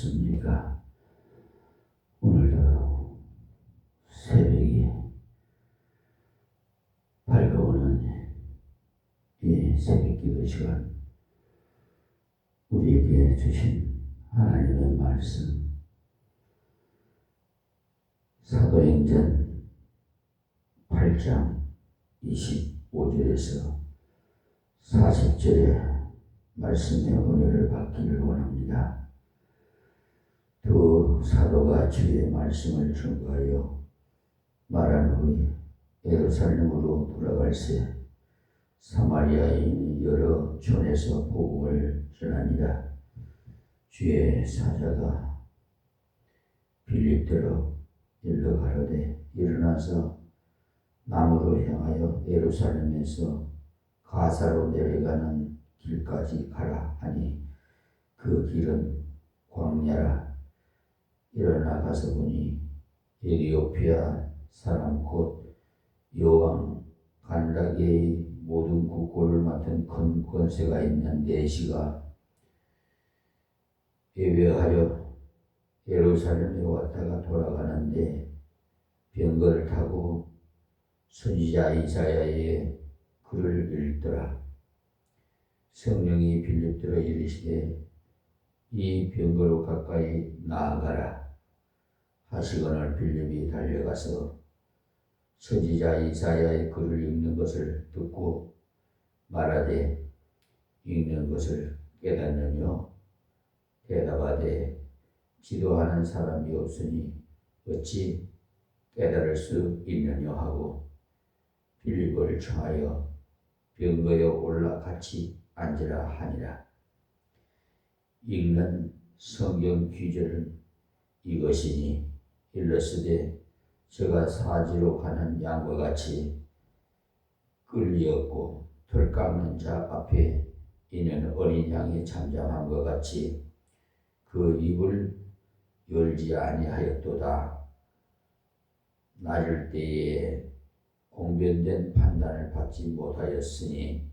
안녕하셨습니까? 오늘도 새벽이 밝아오는 이 새벽기도 시간, 우리에게 주신 하나님의 말씀, 사도행전 8장 25절에서 40절의 말씀의 은혜를 받기를 원합니다. 두 사도가 주의 말씀을 전가하여 말한 후에 예루살렘으로 돌아갈새 사마리아에 있는 여러 촌에서 복음을 전하니라. 주의 사자가 빌립더러 일러 가로되 일어나서 남으로 향하여 예루살렘에서 가사로 내려가는 길까지 가라 하니 그 길은 광야라. 일어나 가서 보니 에티오피아 사람 곧 여왕 간다게의 모든 국고를 맡은 큰 권세가 있는 내시가 예배하여 예루살렘에 왔다가 돌아가는데 병거를 타고 선지자 이사야의 글을 읽더라. 성령이 빌립더러 이르시되 이 병거로 가까이 나아가라 하시거늘 빌립이 달려가서 선지자 이사야의 글을 읽는 것을 듣고 말하되 읽는 것을 깨닫느뇨? 대답하되 지도하는 사람이 없으니 어찌 깨달을 수 있느뇨 하고 빌립을 청하여 병거에 올라 같이 앉으라 하니라. 읽는 성경 귀절은 이것이니 일러스되 저가 사지로 가는 양과 같이 끌리었고 털 깎는 자 앞에 있는 어린 양이 잠잠함과 같이 그 입을 열지 아니하였도다. 낮을 때에 공변된 판단을 받지 못하였으니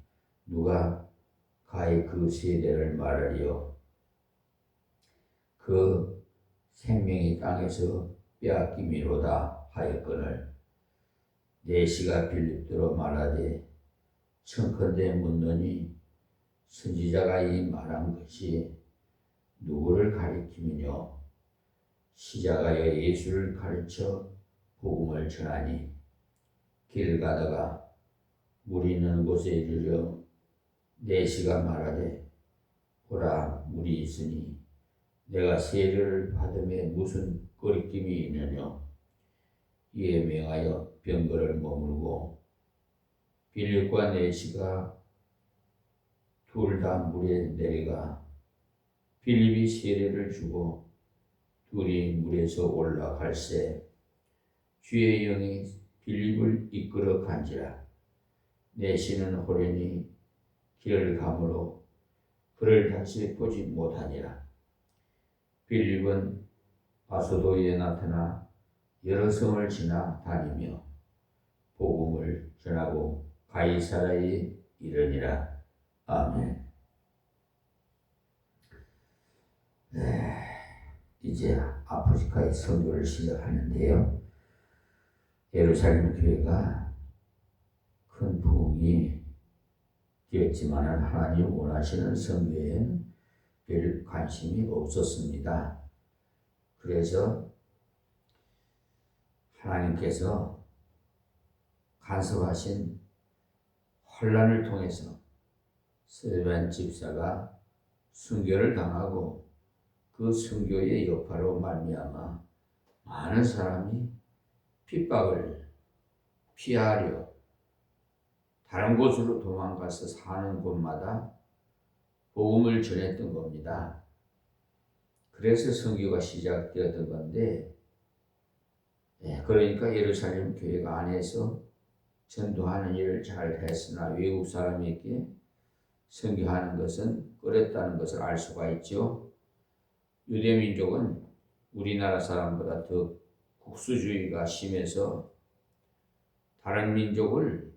누가 가히 그 세대를 말하리요? 그 생명이 땅에서 빼앗김이로다 하였거늘 내시가 빌립더러 말하되 청컨대 묻노니 선지자가 이 말한 것이 누구를 가리킴이뇨? 시작하여 예수를 가르쳐 복음을 전하니 길 가다가 물이 있는 곳에 이르러 내시가 말하되 보라 물이 있으니 내가 세례를 받음에 무슨 거리낌이 있느뇨? 이에 명하여 병거를 머물고 빌립과 내시가 둘 다 물에 내려가 빌립이 세례를 주고 둘이 물에서 올라갈새 주의 영이 빌립을 이끌어 간지라. 내시는 호련히 길을 가므로 그를 다시 보지 못하니라. 빌립은 아소도에 나타나 여러 성을 지나 다니며 복음을 전하고 가이사라에 이르니라. 아멘. 네, 이제 아프리카의 선교를 시작하는데요. 예루살렘 교회가 큰 부흥이 되었지만 하나님 원하시는 선교에는 별 관심이 없었습니다. 그래서 하나님께서 간섭하신 혼란을 통해서 스데반 집사가 순교를 당하고 그 순교의 여파로 말미암아 많은 사람이 핍박을 피하려 다른 곳으로 도망가서 사는 곳마다 복음을 전했던 겁니다. 그래서 선교가 시작되었던 건데, 그러니까 예루살렘 교회가 안에서 전도하는 일을 잘 했으나 외국 사람에게 선교하는 것은 꺼렸다는 것을 알 수가 있죠. 유대민족은 우리나라 사람보다 더 국수주의가 심해서 다른 민족을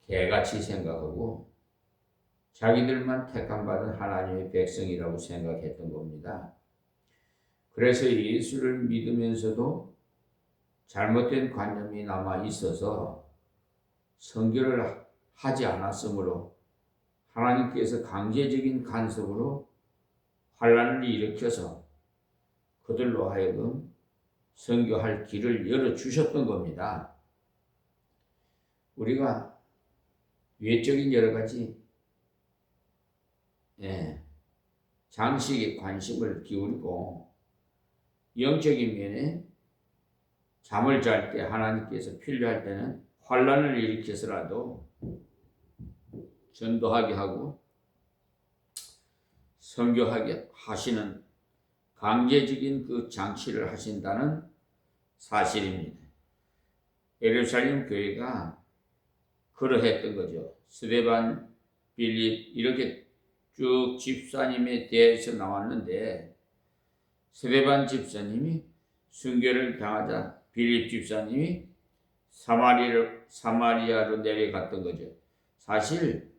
개같이 생각하고 자기들만 택함받은 하나님의 백성이라고 생각했던 겁니다. 그래서 예수를 믿으면서도 잘못된 관념이 남아 있어서 선교를 하지 않았으므로 하나님께서 강제적인 간섭으로 환란을 일으켜서 그들로 하여금 선교할 길을 열어주셨던 겁니다. 우리가 외적인 여러 가지 장식에 관심을 기울이고 영적인 면에 잠을 잘 때 하나님께서 필요할 때는 환란을 일으켜서라도 전도하게 하고 선교하게 하시는 강제적인 그 장치를 하신다는 사실입니다. 예루살렘 교회가 그러했던 거죠. 스데반, 빌립 이렇게 쭉 집사님에 대해서 나왔는데 스데반 집사님이 순교를 당하자 빌립 집사님이 사마리아로 내려갔던 거죠. 사실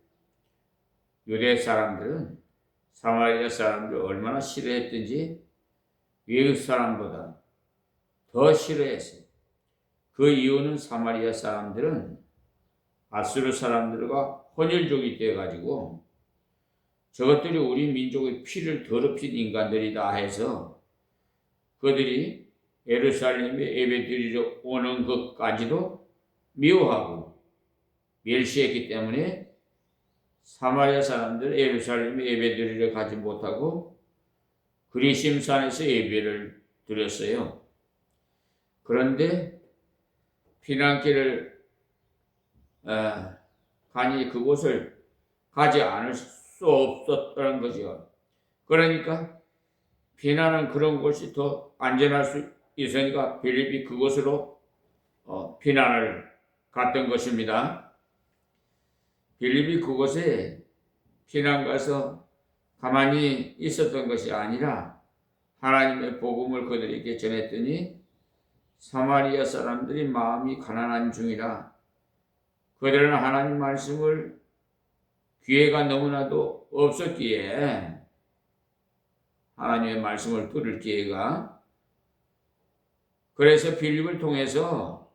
유대 사람들은 사마리아 사람들을 얼마나 싫어했든지 외국 사람보다 더 싫어했어요. 그 이유는 사마리아 사람들은 아수르 사람들과 혼혈족이 되어가지고 저것들이 우리 민족의 피를 더럽힌 인간들이다 해서 그들이 예루살렘에 예배드리러 오는 것까지도 미워하고 멸시했기 때문에 사마리아 사람들 예루살렘에 예배드리러 가지 못하고 그리심산에서 예배를 드렸어요. 그런데 피난길을 가니 그곳을 가지 않을 수 없었다는 거죠. 그러니까 피난은 그런 곳이 더 안전할 수 있으니까 빌립이 그곳으로 피난을 갔던 것입니다. 빌립이 그곳에 피난 가서 가만히 있었던 것이 아니라 하나님의 복음을 그들에게 전했더니 사마리아 사람들이 마음이 가난한 중이라 그들은 하나님 말씀을 기회가 너무나도 없었기에 하나님의 말씀을 들을 기회가 그래서 빌립을 통해서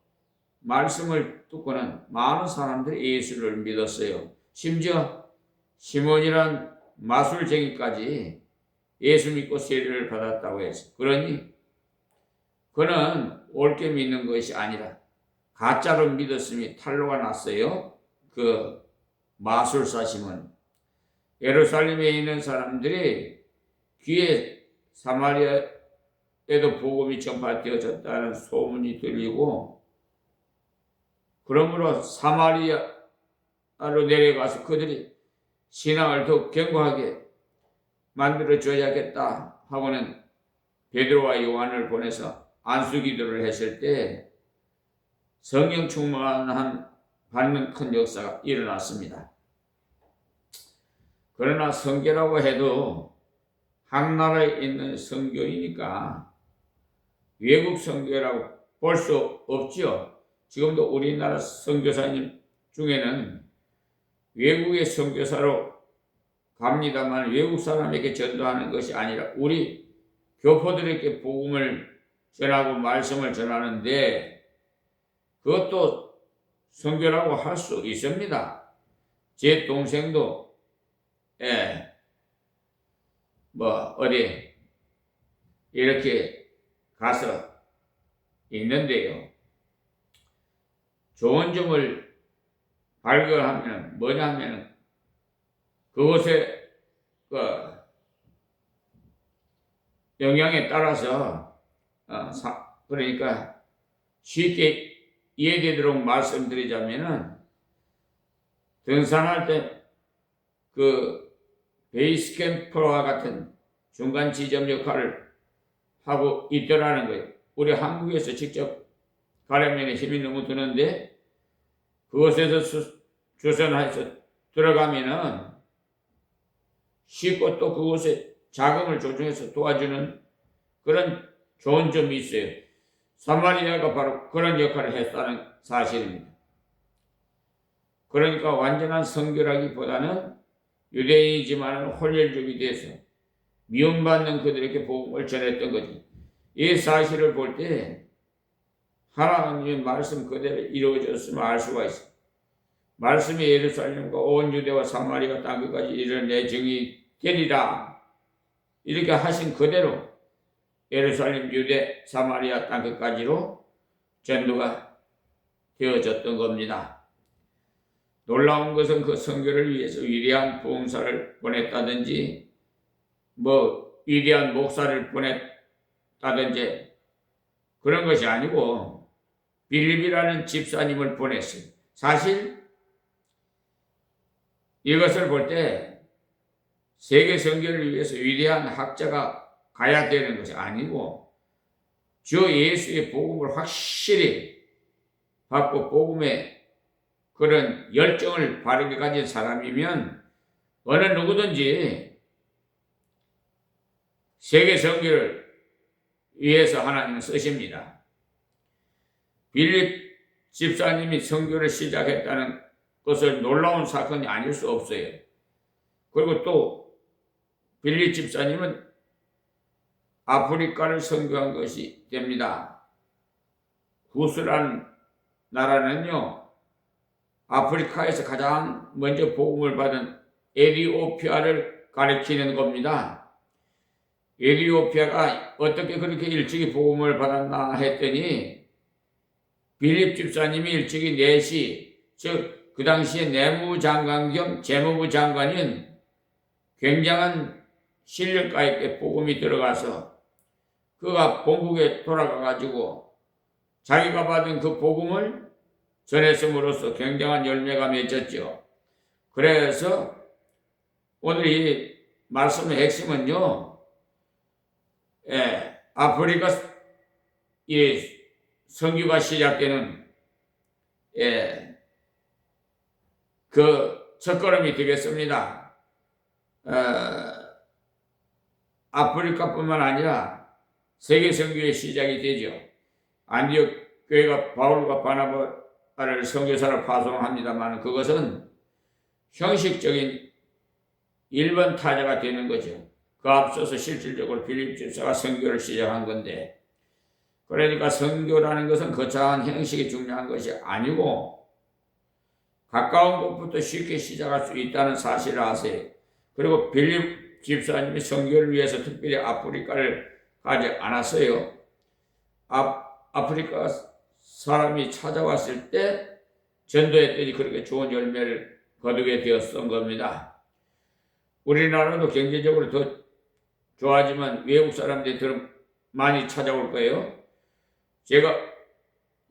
말씀을 듣고는 많은 사람들이 예수를 믿었어요. 심지어 시몬이란 마술쟁이까지 예수 믿고 세례를 받았다고 했어요. 그러니 그는 옳게 믿는 것이 아니라 가짜로 믿었음이 탄로가 났어요. 그 마술사 시몬. 예루살렘에 있는 사람들이 귀에 사마리아에도 복음이 전파되어졌다는 소문이 들리고 그러므로 사마리아로 내려가서 그들이 신앙을 더욱 견고하게 만들어줘야겠다 하고는 베드로와 요한을 보내서 안수기도를 했을 때 성령 충만한 받는 큰 역사가 일어났습니다. 그러나 선교라고 해도 한 나라에 있는 선교이니까 외국 선교라고 볼 수 없지요. 지금도 우리나라 선교사님 중에는 외국의 선교사로 갑니다만 외국 사람에게 전도하는 것이 아니라 우리 교포들에게 복음을 전하고 말씀을 전하는데 그것도 선교라고 할 수 있습니다. 제 동생도 어디 이렇게 가서 있는데요. 좋은 점을 발견하면 뭐냐면 그것의 영향에 따라서 그러니까 쉽게 이해되도록 말씀드리자면은 등산할 때 그 베이스 캠프와 같은 중간 지점 역할을 하고 있더라는 거예요. 우리 한국에서 직접 가려면 힘이 너무 드는데 그곳에서 주선해서 들어가면은 쉽고 또 그곳에 자금을 조정해서 도와주는 그런 좋은 점이 있어요. 사마리아가 바로 그런 역할을 했다는 사실입니다. 그러니까 완전한 선교라기보다는 유대인이지만 혼혈족이 돼서 미움받는 그들에게 복음을 전했던 거지. 이 사실을 볼 때 하나님의 말씀 그대로 이루어졌음을 알 수가 있어. 말씀이 예루살렘과 온 유대와 사마리아 땅끝까지 이르러 내 증이 되리라. 이렇게 하신 그대로 예루살렘, 유대, 사마리아 땅끝까지로 전도가 되어졌던 겁니다. 놀라운 것은 그 선교를 위해서 위대한 부흥사를 보냈다든지 위대한 목사를 보냈다든지 그런 것이 아니고 빌립이라는 집사님을 보냈어요. 사실 이것을 볼 때 세계 선교를 위해서 위대한 학자가 가야 되는 것이 아니고 주 예수의 복음을 확실히 받고 복음의 그런 열정을 바르게 가진 사람이면 어느 누구든지 세계 선교를 위해서 하나님은 쓰십니다. 빌립 집사님이 선교를 시작했다는 것은 놀라운 사건이 아닐 수 없어요. 그리고 또 빌립 집사님은 아프리카를 선교한 것이 됩니다. 구스라는 나라는요, 아프리카에서 가장 먼저 복음을 받은 에티오피아를 가리키는 겁니다. 에티오피아가 어떻게 그렇게 일찍이 복음을 받았나 했더니 빌립 집사님이 일찍이 내시, 즉 그 당시에 내무장관 겸 재무부 장관인 굉장한 실력가 있게 복음이 들어가서 그가 본국에 돌아가가지고 자기가 받은 그 복음을 전했음으로써 굉장한 열매가 맺혔죠. 그래서 오늘 이 말씀의 핵심은요, 아프리카 이 선교가 시작되는 그 첫걸음이 되겠습니다. 아프리카뿐만 아니라 세계 선교의 시작이 되죠. 안디옥 교회가 바울과 바나바를 선교사로 파송합니다만 그것은 형식적인 1번 타자가 되는 거죠. 그 앞서서 실질적으로 빌립 집사가 선교를 시작한 건데, 그러니까 선교라는 것은 거창한 형식이 중요한 것이 아니고 가까운 곳부터 쉽게 시작할 수 있다는 사실을 아세요. 그리고 빌립 집사님이 선교를 위해서 특별히 아프리카를 가지 않았어요. 아프리카 사람이 찾아왔을 때 전도했더니 그렇게 좋은 열매를 거두게 되었던 겁니다. 우리나라도 경제적으로 더 좋아지만 외국 사람들이 더 많이 찾아올 거예요. 제가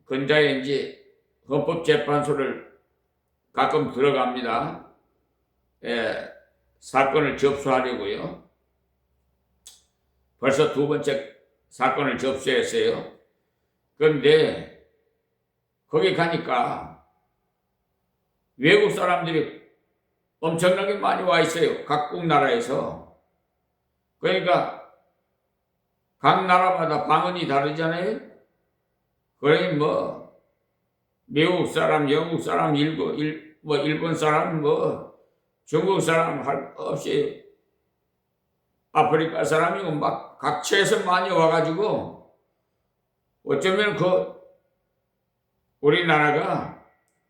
근자에 이제 헌법재판소를 가끔 들어갑니다. 사건을 접수하려고요. 벌써 2번째 사건을 접수했어요. 그런데 거기 가니까 외국 사람들이 엄청나게 많이 와 있어요. 각국 나라에서. 그러니까 각 나라마다 방언이 다르잖아요. 그러니 미국 사람, 영국 사람, 일본 사람, 중국 사람 할 것 없이 아프리카 사람이 막 각처에서 많이 와가지고 어쩌면 우리나라가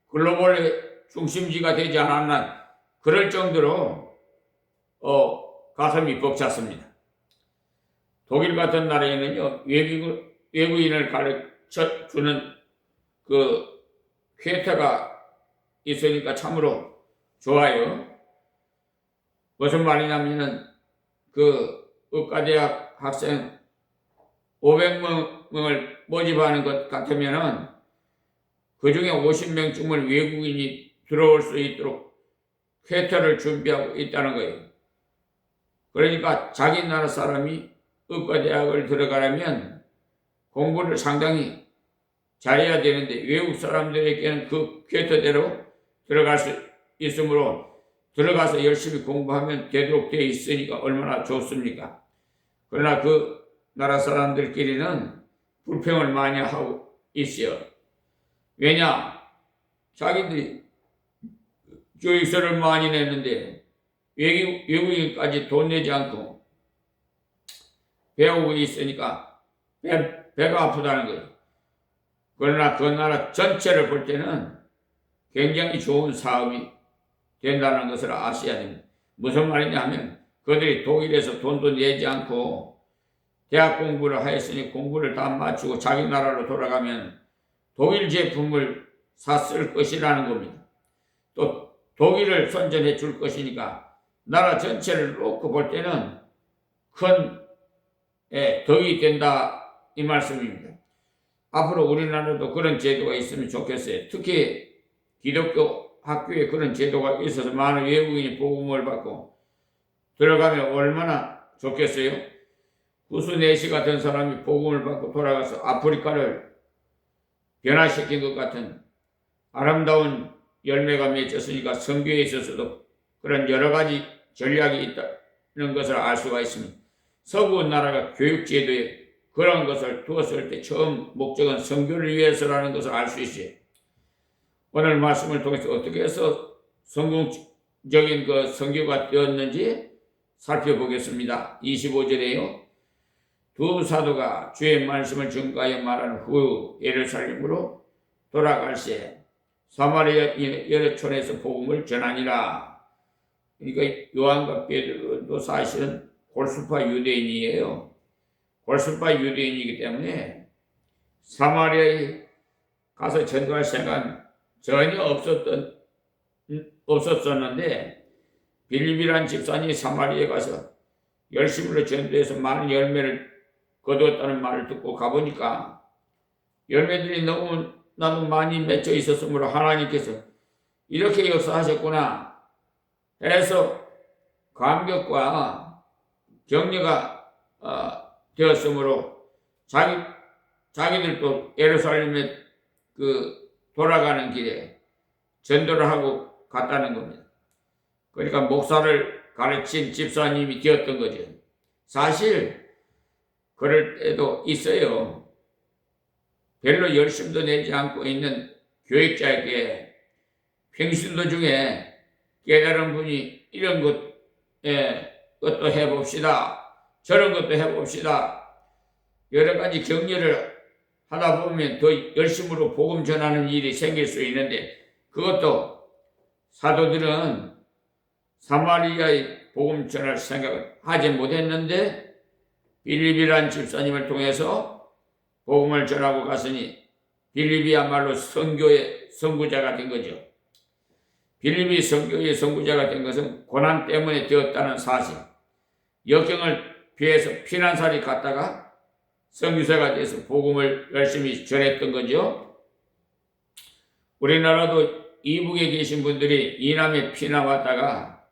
글로벌의 중심지가 되지 않았나 그럴 정도로 가슴이 벅찼습니다. 독일 같은 나라에는요, 외국인을 가르쳐 주는 그 퀘터가 있으니까 참으로 좋아요. 무슨 말이냐면은 그 의과대학 학생 500명을 모집하는 것 같으면은 그 중에 50명쯤은 외국인이 들어올 수 있도록 퀘터를 준비하고 있다는 거예요. 그러니까 자기 나라 사람이 의과대학을 들어가려면 공부를 상당히 잘해야 되는데 외국 사람들에게는 그 퀘터대로 들어갈 수 있으므로 들어가서 열심히 공부하면 되도록 되어 있으니까 얼마나 좋습니까? 그러나 그 나라 사람들끼리는 불평을 많이 하고 있어요. 왜냐? 자기들이 교육서를 많이 냈는데 외국인까지 돈 내지 않고 배우고 있으니까 배가 아프다는 거예요. 그러나 그 나라 전체를 볼 때는 굉장히 좋은 사업이 된다는 것을 아셔야 됩니다. 무슨 말이냐 하면 그들이 독일에서 돈도 내지 않고 대학 공부를 하였으니 공부를 다 마치고 자기 나라로 돌아가면 독일 제품을 샀을 것이라는 겁니다. 또 독일을 선전해 줄 것이니까 나라 전체를 놓고 볼 때는 큰 덕이 된다 이 말씀입니다. 앞으로 우리나라도 그런 제도가 있으면 좋겠어요. 특히 기독교 학교에 그런 제도가 있어서 많은 외국인이 복음을 받고 들어가면 얼마나 좋겠어요. 구스 네시 같은 사람이 복음을 받고 돌아가서 아프리카를 변화시킨 것 같은 아름다운 열매가 맺혔으니까 선교에 있어서도 그런 여러 가지 전략이 있다는 것을 알 수가 있습니다. 서구 나라가 교육제도에 그런 것을 두었을 때 처음 목적은 선교를 위해서라는 것을 알 수 있어요. 오늘 말씀을 통해서 어떻게 해서 성공적인 그 선교가 되었는지 살펴보겠습니다. 25절에요. 두 사도가 주의 말씀을 증거하여 말한 후 예루살렘으로 돌아갈새 사마리아 여러 촌에서 복음을 전하니라. 그러니까 요한과 베드로도 사실은 골수파 유대인이에요. 골수파 유대인이기 때문에 사마리아에 가서 전도할 생각은 전혀 없었었는데 빌립이라는 집사님이 사마리아에 가서 열심으로 전도해서 많은 열매를 거두었다는 말을 듣고 가보니까 열매들이 너무 많이 맺혀 있었으므로 하나님께서 이렇게 역사하셨구나 해서 감격과 격려가 되었으므로 자기들도 예루살렘에 돌아가는 길에 전도를 하고 갔다는 겁니다. 그러니까 목사를 가르친 집사님이 되었던 거죠. 사실 그럴 때도 있어요. 별로 열심도 내지 않고 있는 교육자에게 평신도 중에 깨달은 분이 이런 것도 해봅시다. 저런 것도 해봅시다. 여러 가지 격려를 하다 보면 더 열심으로 복음 전하는 일이 생길 수 있는데 그것도 사도들은 사마리아의 복음 전할 생각을 하지 못했는데 빌립이란 집사님을 통해서 복음을 전하고 갔으니 빌립이야말로 선교의 선구자가 된 거죠. 빌립이 선교의 선구자가 된 것은 고난 때문에 되었다는 사실. 역경을 피해서 피난살이 갔다가 선교사가 돼서 복음을 열심히 전했던 거죠. 우리나라도 이북에 계신 분들이 이남에 피난 왔다가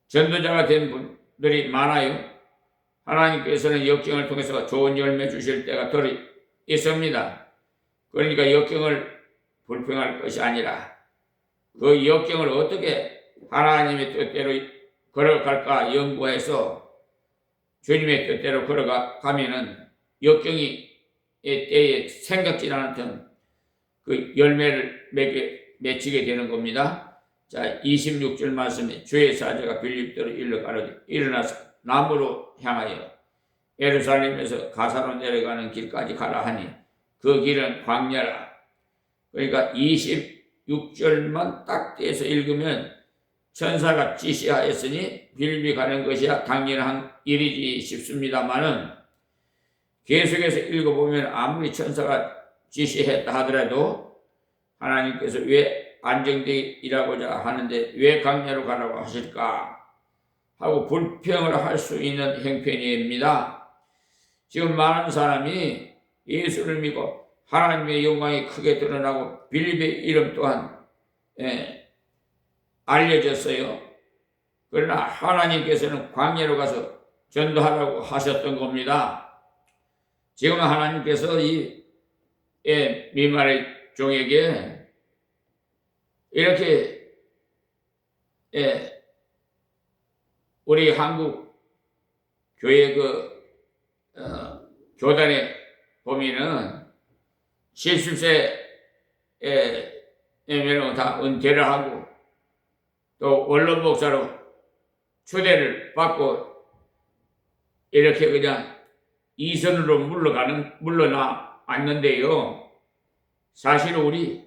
전도자가 된 분들이 많아요. 하나님께서는 역경을 통해서 좋은 열매 주실 때가 덜 있습니다. 그러니까 역경을 불평할 것이 아니라 그 역경을 어떻게 하나님의 뜻대로 걸어갈까 연구해서 주님의 뜻대로 걸어가면은 역경이 때에 생각지 않았던 그 열매를 맺히게 되는 겁니다. 자, 26절 말씀에 주의 사자가 빌립더로 일러 가로되 일어나서 남으로 향하여 예루살렘에서 가사로 내려가는 길까지 가라 하니 그 길은 광야라. 그러니까 26절만 딱 떼서 읽으면 천사가 지시하였으니 빌립이 가는 것이야 당연한 일이지 싶습니다만은 계속해서 읽어보면 아무리 천사가 지시했다 하더라도 하나님께서 왜 안정되게 일하고자 하는데 왜 광야로 가라고 하실까 하고 불평을 할 수 있는 형편입니다. 지금 많은 사람이 예수를 믿고 하나님의 영광이 크게 드러나고 빌립의 이름 또한 알려졌어요. 그러나 하나님께서는 광야로 가서 전도하라고 하셨던 겁니다. 지금 하나님께서 이 미말의 종에게 이렇게 우리 한국 교회 교단에 보면은 70세에 다 은퇴를 하고 또 원로 목사로 초대를 받고 이렇게 그냥 이선으로 물러나 왔는데요. 사실 우리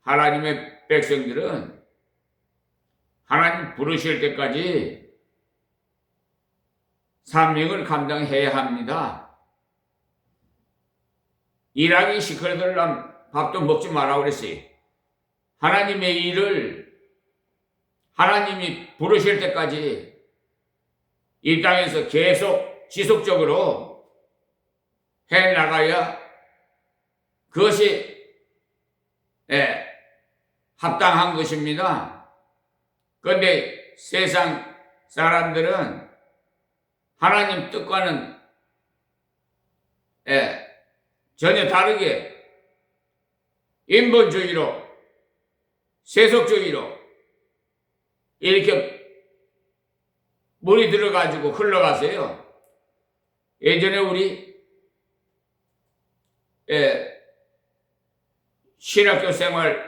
하나님의 백성들은 하나님 부르실 때까지 사명을 감당해야 합니다. 일하기 시끄러들면 밥도 먹지 마라 그랬어요. 하나님의 일을 하나님이 부르실 때까지 이 땅에서 계속 지속적으로 해 나가야 그것이 합당한 것입니다. 그런데 세상 사람들은 하나님 뜻과는 전혀 다르게 인본주의로 세속주의로 이렇게 물이 들어가지고 흘러가세요. 예전에 우리 신학교 생활하고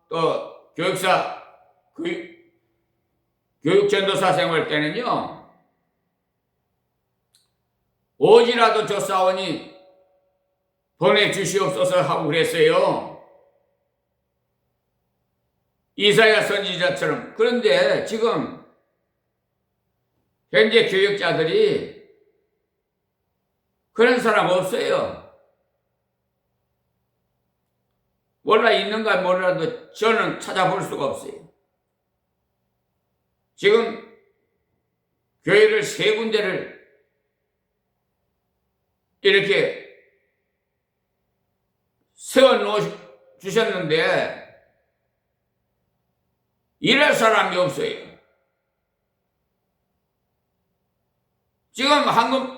또 교육전도사 생활 때는요, 오지라도 저 사원이 보내주시옵소서 하고 그랬어요. 이사야 선지자처럼. 그런데 지금 현재 교육자들이 그런 사람 없어요. 몰라 있는가 몰라도 저는 찾아볼 수가 없어요. 지금 교회를 세 군데를 이렇게 세워 놓으셨는데 일할 사람이 없어요. 지금 황금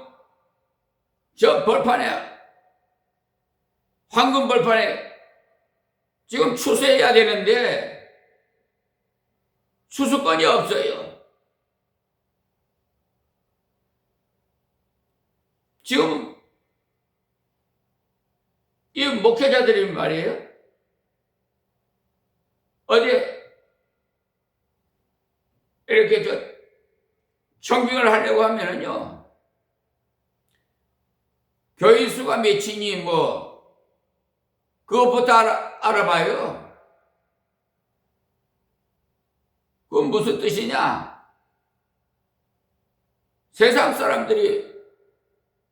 벌판에 지금 추수해야 되는데 추수권이 없어요. 지금 이 목회자들이 말이에요. 어디 이렇게 청빙을 하려고 하면은요, 교인 수가 몇이니 그것부터 알아봐요. 그건 무슨 뜻이냐? 세상 사람들이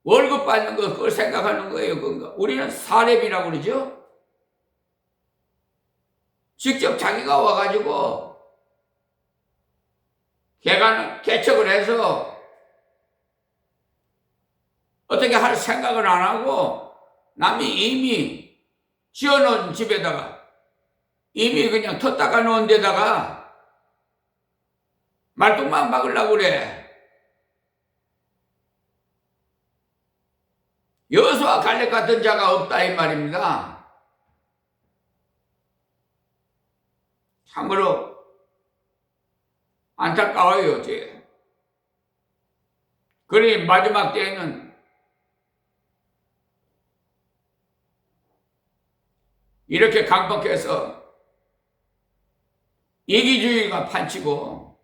월급 받는 거 그걸 생각하는 거예요. 그건가? 우리는 사렙이라고 그러죠. 직접 자기가 와가지고 개척을 해서 어떻게 할 생각을 안 하고 남이 이미 지어놓은 집에다가 이미 그냥 텄다가 놓은 데다가 말똥만 박으려고 그래. 여수와 갈렙 같은 자가 없다 이 말입니다. 참으로 안타까워요. 그러니 마지막 때에는 이렇게 강박해서 이기주의가 판치고,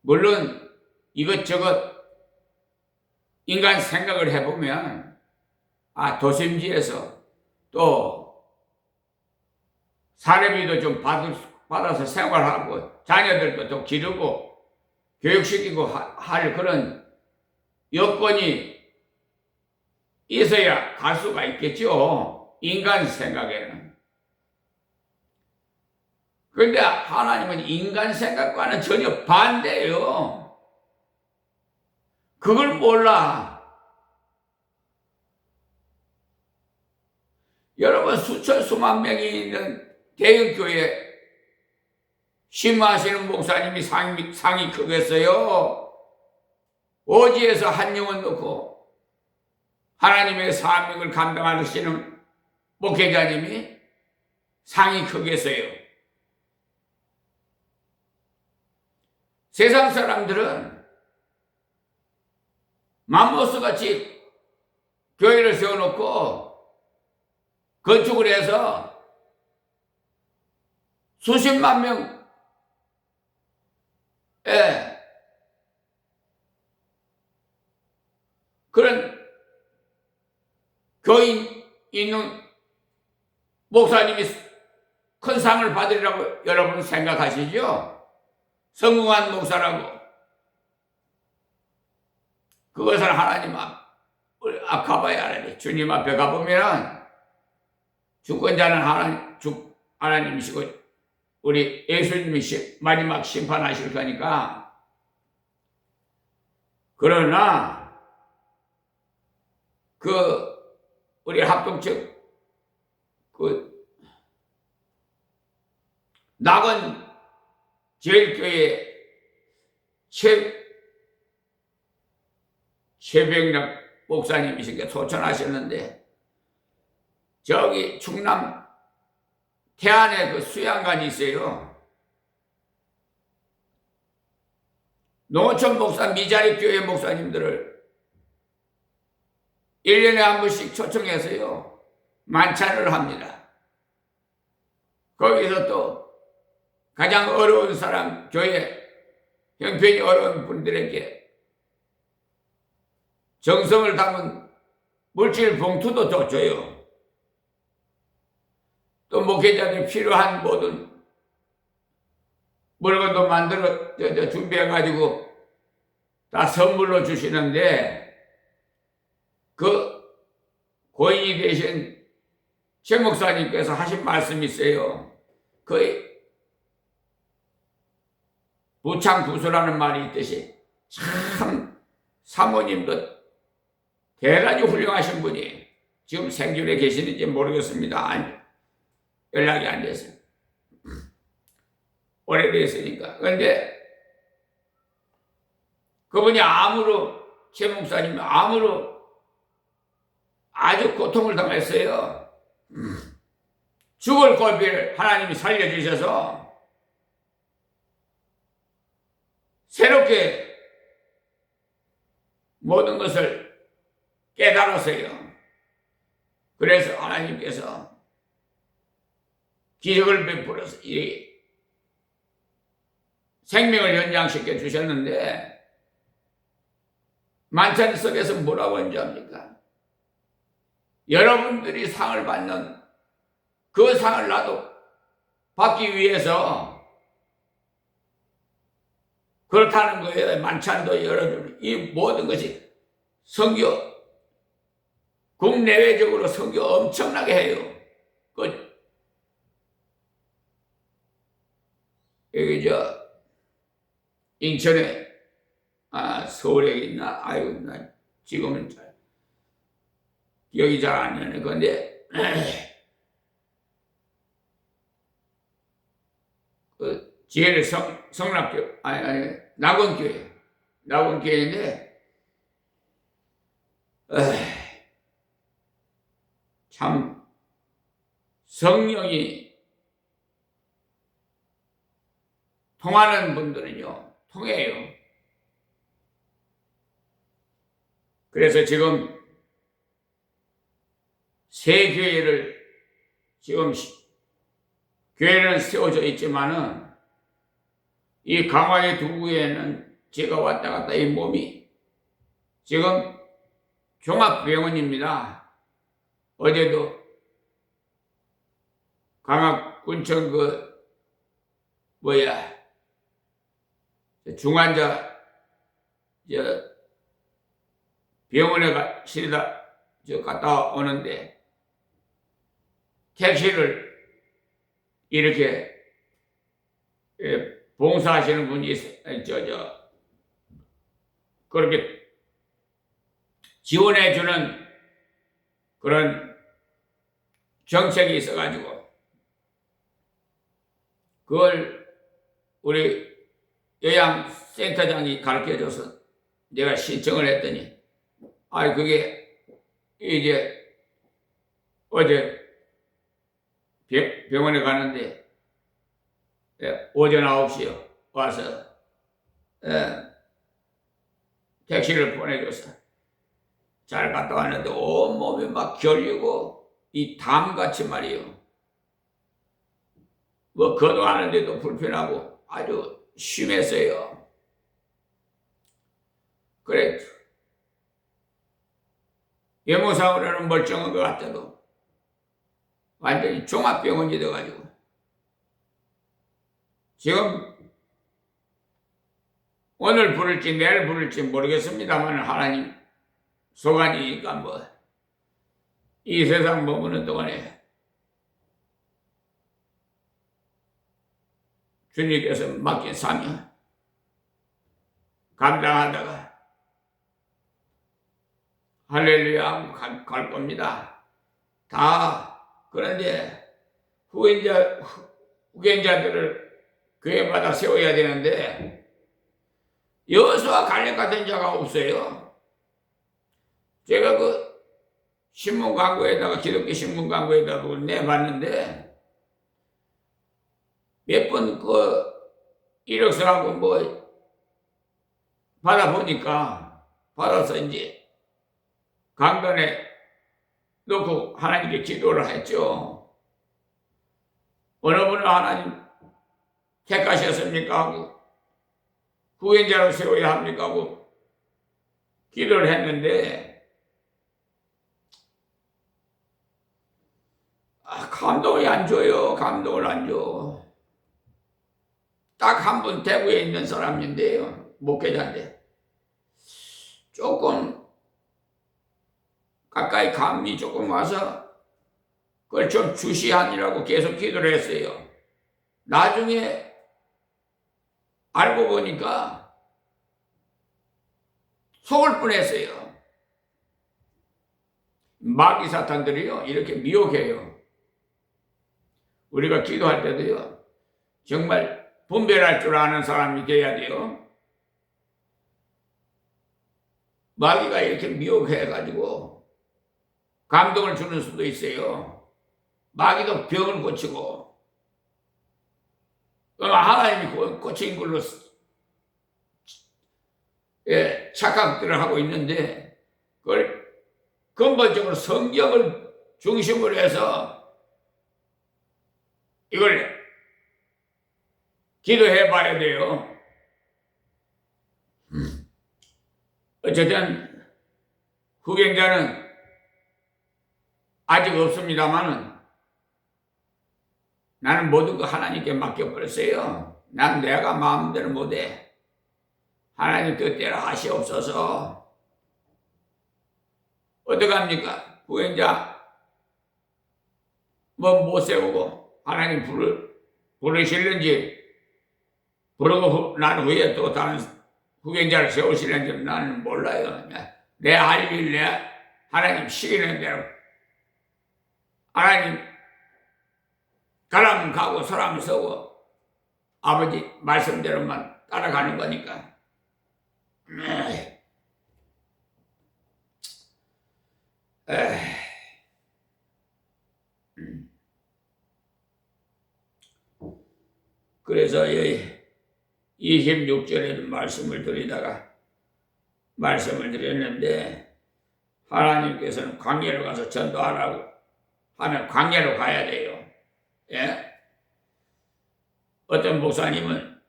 물론 이것저것 인간 생각을 해보면 도심지에서 또 사례비도 좀 받아서 생활하고 자녀들도 좀 기르고 교육시키고 할 그런 여건이 있어야 갈 수가 있겠죠. 인간 생각에는. 그런데 하나님은 인간 생각과는 전혀 반대예요. 그걸 몰라. 여러분, 수천 수만 명이 있는 대형교회 심하시는 목사님이 상이 크겠어요? 오지에서 한 영혼 넣고 하나님의 사명을 감당하시는 목회자님이 상이 크겠어요? 세상 사람들은 맘모스같이 교회를 세워놓고 건축을 해서 수십만 명의 그런 교인 있는 목사님이 큰 상을 받으리라고 여러분 생각하시죠? 성공한 목사라고. 그것은 하나님 앞 가봐야 하니 주님 앞에 가보면 주권자는 하나님이시고 우리 예수님이 마지막 심판하실 거니까. 그러나 우리 합동측 낙원 제일교회 최병락 목사님이신게 소천하셨는데 저기 충남 태안에 그 수양관이 있어요. 농어촌 목사 미자립 교회 목사님들을 1년에 한 번씩 초청해서요 만찬을 합니다. 거기서 또 가장 어려운 사람, 교회 형편이 어려운 분들에게 정성을 담은 물질 봉투도 줘요. 또 목회자들 필요한 모든 물건도 만들어 준비해가지고 다 선물로 주시는데 그 고인이 되신 최 목사님께서 하신 말씀이 있어요. 그 부창부수라는 말이 있듯이 참 사모님도 대단히 훌륭하신 분이 지금 생존에 계시는지 모르겠습니다. 연락이 안 됐어요. 오래됐으니까. 그런데 그분이 최 목사님이 아주 고통을 당했어요. 죽을 고비를 하나님이 살려주셔서 새롭게 모든 것을 깨달았어요. 그래서 하나님께서 기적을 베풀어서 이 생명을 연장시켜 주셨는데 만찬 속에서 뭐라고 한지 압니까? 여러분들이 상을 받는 그 상을 나도 받기 위해서 그렇다는 거예요. 만찬도 열어주는 이 모든 것이 선교 국내외적으로 선교 엄청나게 해요. 여기 인천에 서울에 있나? 아이고 나 지금은 기억이 잘 안 나네. 그런데 지혜를 성락교 낙원교회인데 참 성령이 통하는 분들은요 통해요. 그래서 지금 새 교회를 지금 교회는 세워져 있지만은 이 강화의 두 구에는 제가 왔다 갔다 이 몸이 지금 종합병원입니다. 어제도 강화군청 중환자 병원에 갔다 오는데 택시를 이렇게 봉사하시는 분이 그렇게 지원해주는 그런 정책이 있어가지고 그걸 우리 요양센터장이 가르쳐줘서 내가 신청을 했더니 그게 이제 어제 병원에 가는데 오전 9시요 와서 택시를 보내줘서 잘 갔다 왔는데 온몸이 막 결리고 이 담같이 말이에요. 뭐 거동하는데도 불편하고 아주 심했어요. 그래 외모상으로는 멀쩡한 것 같아도 완전히 종합병원이 돼가지고 지금 오늘 부를지 내일 부를지 모르겠습니다만 하나님 소관이니까 뭐 이 세상 머무는 동안에 주님께서 맡긴 사명 감당하다가 할렐루야 하고 갈 겁니다. 다. 그런데 후견자들을 교회마다 세워야 되는데 여수와 갈렙 같은 자가 없어요. 제가 그 신문 광고에다가 기독교 신문 광고에다가 내봤는데 몇 번 그 이력서하고 뭐 받아서 이제 강단에 놓고 하나님께 기도를 했죠. 어느 분을 하나님 택하셨습니까 하고 후견자로 세워야 합니까 하고 기도를 했는데 감동이 안 줘요. 감동을 안 줘. 딱 한 분 대구에 있는 사람인데요. 목회자인데 조금 가까이 감이 조금 와서 그걸 좀 주시하니라고 계속 기도를 했어요. 나중에 알고 보니까 속을 뻔했어요. 마귀 사탄들이요 이렇게 미혹해요. 우리가 기도할 때도요 정말 분별할 줄 아는 사람이 돼야 돼요. 마귀가 이렇게 미혹해가지고 감동을 주는 수도 있어요. 마귀도 병을 고치고 하나님이 고친 걸로 착각들을 하고 있는데 그걸 근본적으로 성경을 중심으로 해서 이걸 기도해 봐야 돼요. 어쨌든 후견자는 아직 없습니다만은 나는 모든 거 하나님께 맡겨버렸어요. 난 내가 마음대로 못해. 하나님 뜻대로 하시옵소서. 어떡합니까? 후견자 뭐 못 세우고 하나님 부르실는지 부르고 난 후에 또 다른 후견자를 세우시는지 나는 몰라요. 내 할 일, 내 하나님 시키는 대로 하나님 가라면 가고 서라면 서고 아버지 말씀대로만 따라가는 거니까. 그래서 26절에도 말씀을 드렸는데 하나님께서는 광야로 가서 전도하라고 하면 광야로 가야 돼요. 예? 어떤 목사님은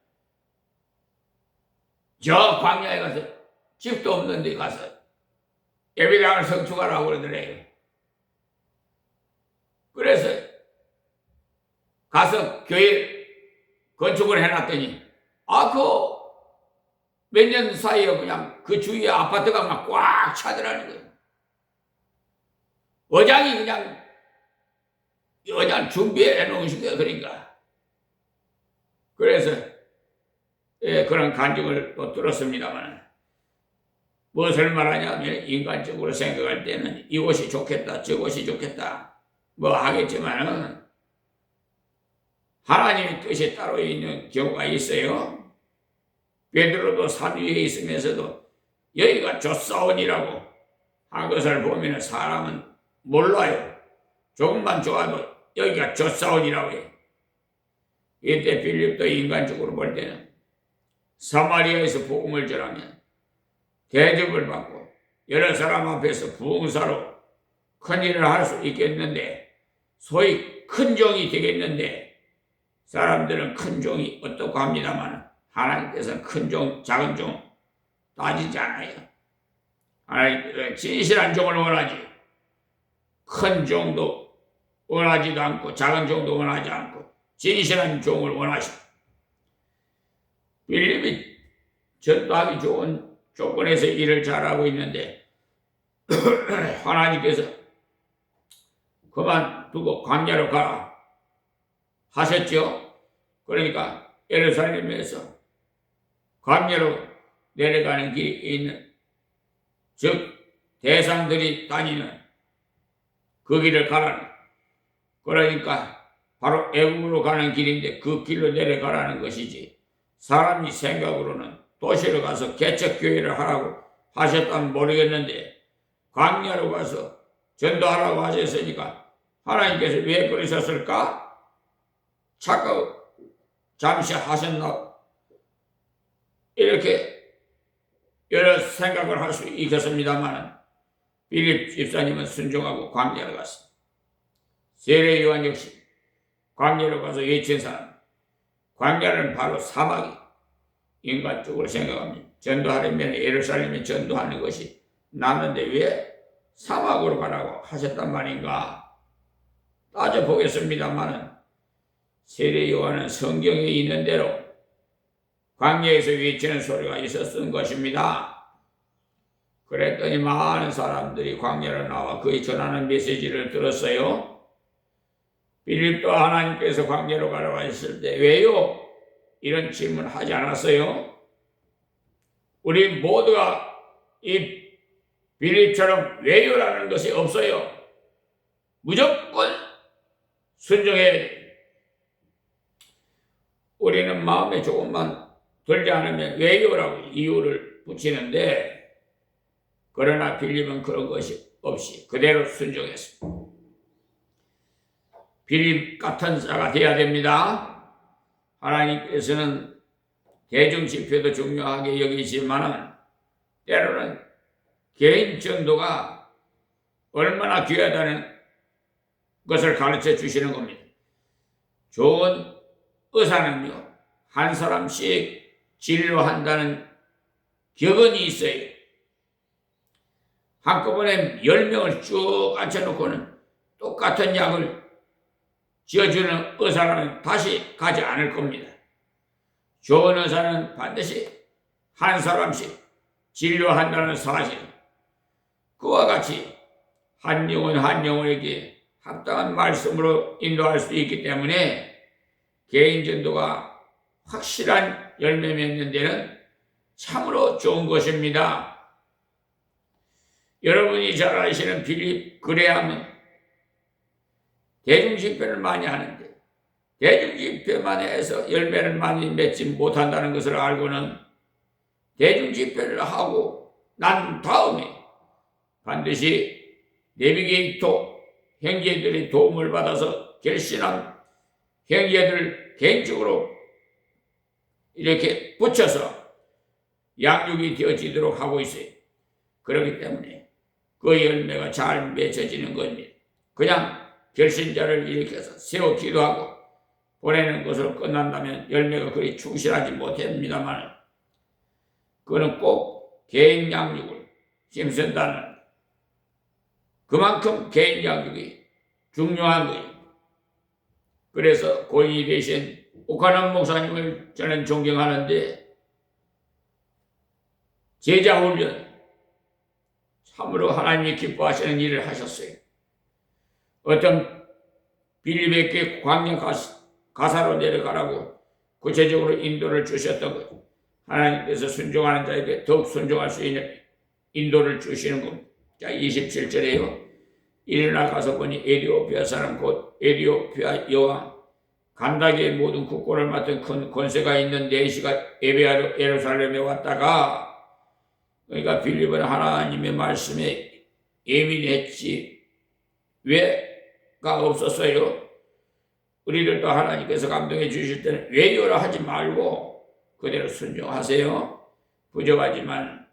저 광야에 가서 집도 없는 데 가서 예배당을 성축하라고 그러더래요. 그래서 가서 교회 건축을 해놨더니 그 몇 년 사이에 그냥 그 주위에 아파트가 막 꽉 차더라는 거예요. 어장이 그냥 어장 준비해 놓으신 거예요. 그러니까 그래서 그런 간증을 또 들었습니다만 무엇을 말하냐면 인간적으로 생각할 때는 이곳이 좋겠다 저곳이 좋겠다 뭐 하겠지만 하나님의 뜻이 따로 있는 경우가 있어요. 베드로도 산 위에 있으면서도 여기가 좋사오니라고 한 것을 보면 사람은 몰라요. 조금만 좋아도 여기가 좋사오니라고 해요. 이때 빌립도 인간적으로 볼 때는 사마리아에서 복음을 전하면 대접을 받고 여러 사람 앞에서 부흥사로 큰 일을 할 수 있겠는데 소위 큰 종이 되겠는데 사람들은 큰 종이 어떻고 합니다만 하나님께서는 큰 종, 작은 종 따지지 않아요. 하나님께서는 진실한 종을 원하지 큰 종도 원하지도 않고 작은 종도 원하지 않고 진실한 종을 원하십니다. 빌립이 전도하기 좋은 조건에서 일을 잘하고 있는데 하나님께서 그만두고 광야로 가라 하셨죠. 그러니까 예루살렘에서 광야로 내려가는 길이 있는, 즉 대상들이 다니는 그 길을 가라는, 그러니까 바로 애국으로 가는 길인데 그 길로 내려가라는 것이지, 사람이 생각으로는 도시로 가서 개척교회를 하라고 하셨다면 모르겠는데 광야로 가서 전도하라고 하셨으니까 하나님께서 왜 그러셨을까? 잠깐 잠시 하셨나? 이렇게 여러 생각을 할 수 있겠습니다만 빌립 집사님은 순종하고 광야로 갔습니다. 세례 요한 역시 광야로 가서 외친 사람, 광야는 바로 사막이 인간적으로 생각합니다. 전도하려면 예루살렘에 전도하는 것이 낫는데 왜 사막으로 가라고 하셨단 말인가? 따져보겠습니다마는 세례 요한은 성경에 있는 대로 광야에서 외치는 소리가 있었던 것입니다. 그랬더니 많은 사람들이 광야로 나와 그의 전하는 메시지를 들었어요. 빌립도 하나님께서 광야로 가라고 하셨을 때 왜요? 이런 질문을 하지 않았어요. 우리 모두가 이 빌립처럼 왜요라는 것이 없어요. 무조건 순종해야 돼. 우리는 마음에 조금만 들지 않으면 왜요라고 이유를 붙이는데, 그러나 빌립은 그런 것이 없이 그대로 순종했습니다. 빌립 같은 자가 되어야 됩니다. 하나님께서는 대중 집회도 중요하게 여기지만은 때로는 개인 전도가 얼마나 귀하다는 것을 가르쳐 주시는 겁니다. 좋은 의사는요, 한 사람씩 진료한다는 격언이 있어요. 한꺼번에 10명을 쭉 앉혀놓고는 똑같은 약을 지어주는 의사라면 다시 가지 않을 겁니다. 좋은 의사는 반드시 한 사람씩 진료한다는 사실, 그와 같이 한 영혼 한 영혼에게 합당한 말씀으로 인도할 수 있기 때문에 개인 전도가 확실한 열매 맺는 데는 참으로 좋은 것입니다. 여러분이 잘 아시는 빌립 그레함은 대중집회를 많이 하는데 대중집회만 해서 열매를 많이 맺지 못한다는 것을 알고는 대중집회를 하고 난 다음에 반드시 내비게이터 형제들의 도움을 받아서 결신한 형제들 개인적으로 이렇게 붙여서 양육이 되어지도록 하고 있어요. 그렇기 때문에 그 열매가 잘 맺혀지는 겁니다. 그냥 결신자를 일으켜서 세워 기도하고 보내는 것으로 끝난다면 열매가 그리 충실하지 못합니다만, 그는 꼭 개인 양육을 힘쓴다는, 그만큼 개인 양육이 중요한 거예요. 그래서 고인이 되신 오카남 목사님을 저는 존경하는데 제자 훈련 참으로 하나님이 기뻐하시는 일을 하셨어요. 어떤 빌립에게 광야 가사로 내려가라고 구체적으로 인도를 주셨던 거죠. 하나님께서 순종하는 자에게 더욱 순종할 수 있는 인도를 주시는 겁니다. 자, 27절에요. 일어나 가서 보니 에디오피아 사람 곧 에디오피아 여왕 간다기의 모든 국고를 맡은 큰 권세가 있는 내시가 예배하러 예루살렘에 왔다가, 그러니까 빌립은 하나님의 말씀에 예민했지 왜가 없었어요. 우리들도 하나님께서 감동해 주실 때는 왜요라 하지 말고 그대로 순종하세요. 부족하지만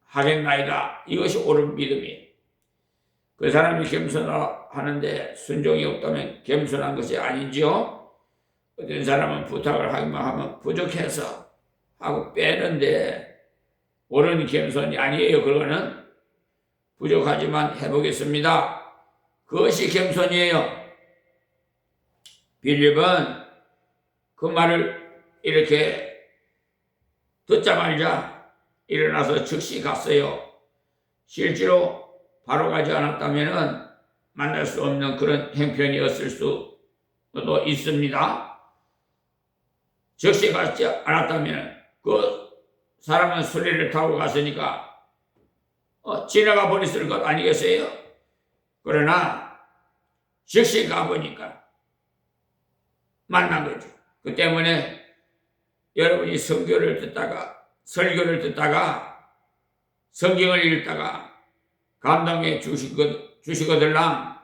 하겠나이다. 이것이 옳은 믿음이에요. 그 사람이 겸손하는데 순종이 없다면 겸손한 것이 아니지요. 어떤 사람은 부탁을 하기만 하면 부족해서 하고 빼는데 옳은 겸손이 아니에요. 그거는 부족하지만 해보겠습니다. 그것이 겸손이에요. 빌립은 그 말을 이렇게 듣자마자 일어나서 즉시 갔어요. 실제로 바로 가지 않았다면 만날 수 없는 그런 행편이었을 수도 있습니다. 즉시 가지 않았다면 그 사람은 수레를 타고 갔으니까 지나가 버렸을 것 아니겠어요? 그러나 즉시 가보니까 만난 거죠. 그 때문에 여러분이 설교를 듣다가 성경을 읽다가 감동해 주시거들랑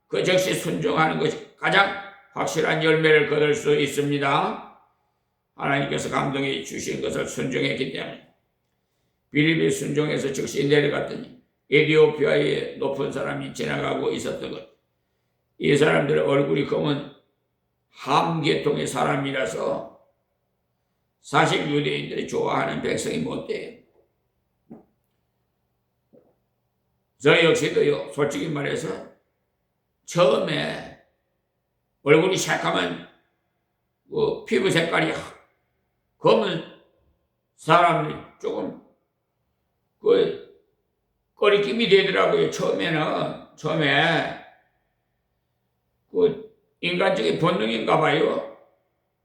그 즉시 순종하는 것이 가장 확실한 열매를 거둘 수 있습니다. 하나님께서 감동해 주신 것을 순종했기 때문에 빌립이 순종해서 즉시 내려갔더니 에티오피아의 높은 사람이 지나가고 있었던 것. 이 사람들의 얼굴이 검은 함 계통의 사람이라서 사실 유대인들이 좋아하는 백성이 못 돼요. 저 역시도요, 솔직히 말해서 처음에 얼굴이 새까만 피부 색깔이 검은 사람이 조금 꺼리낌이 되더라고요. 처음에 인간적인 본능인가 봐요.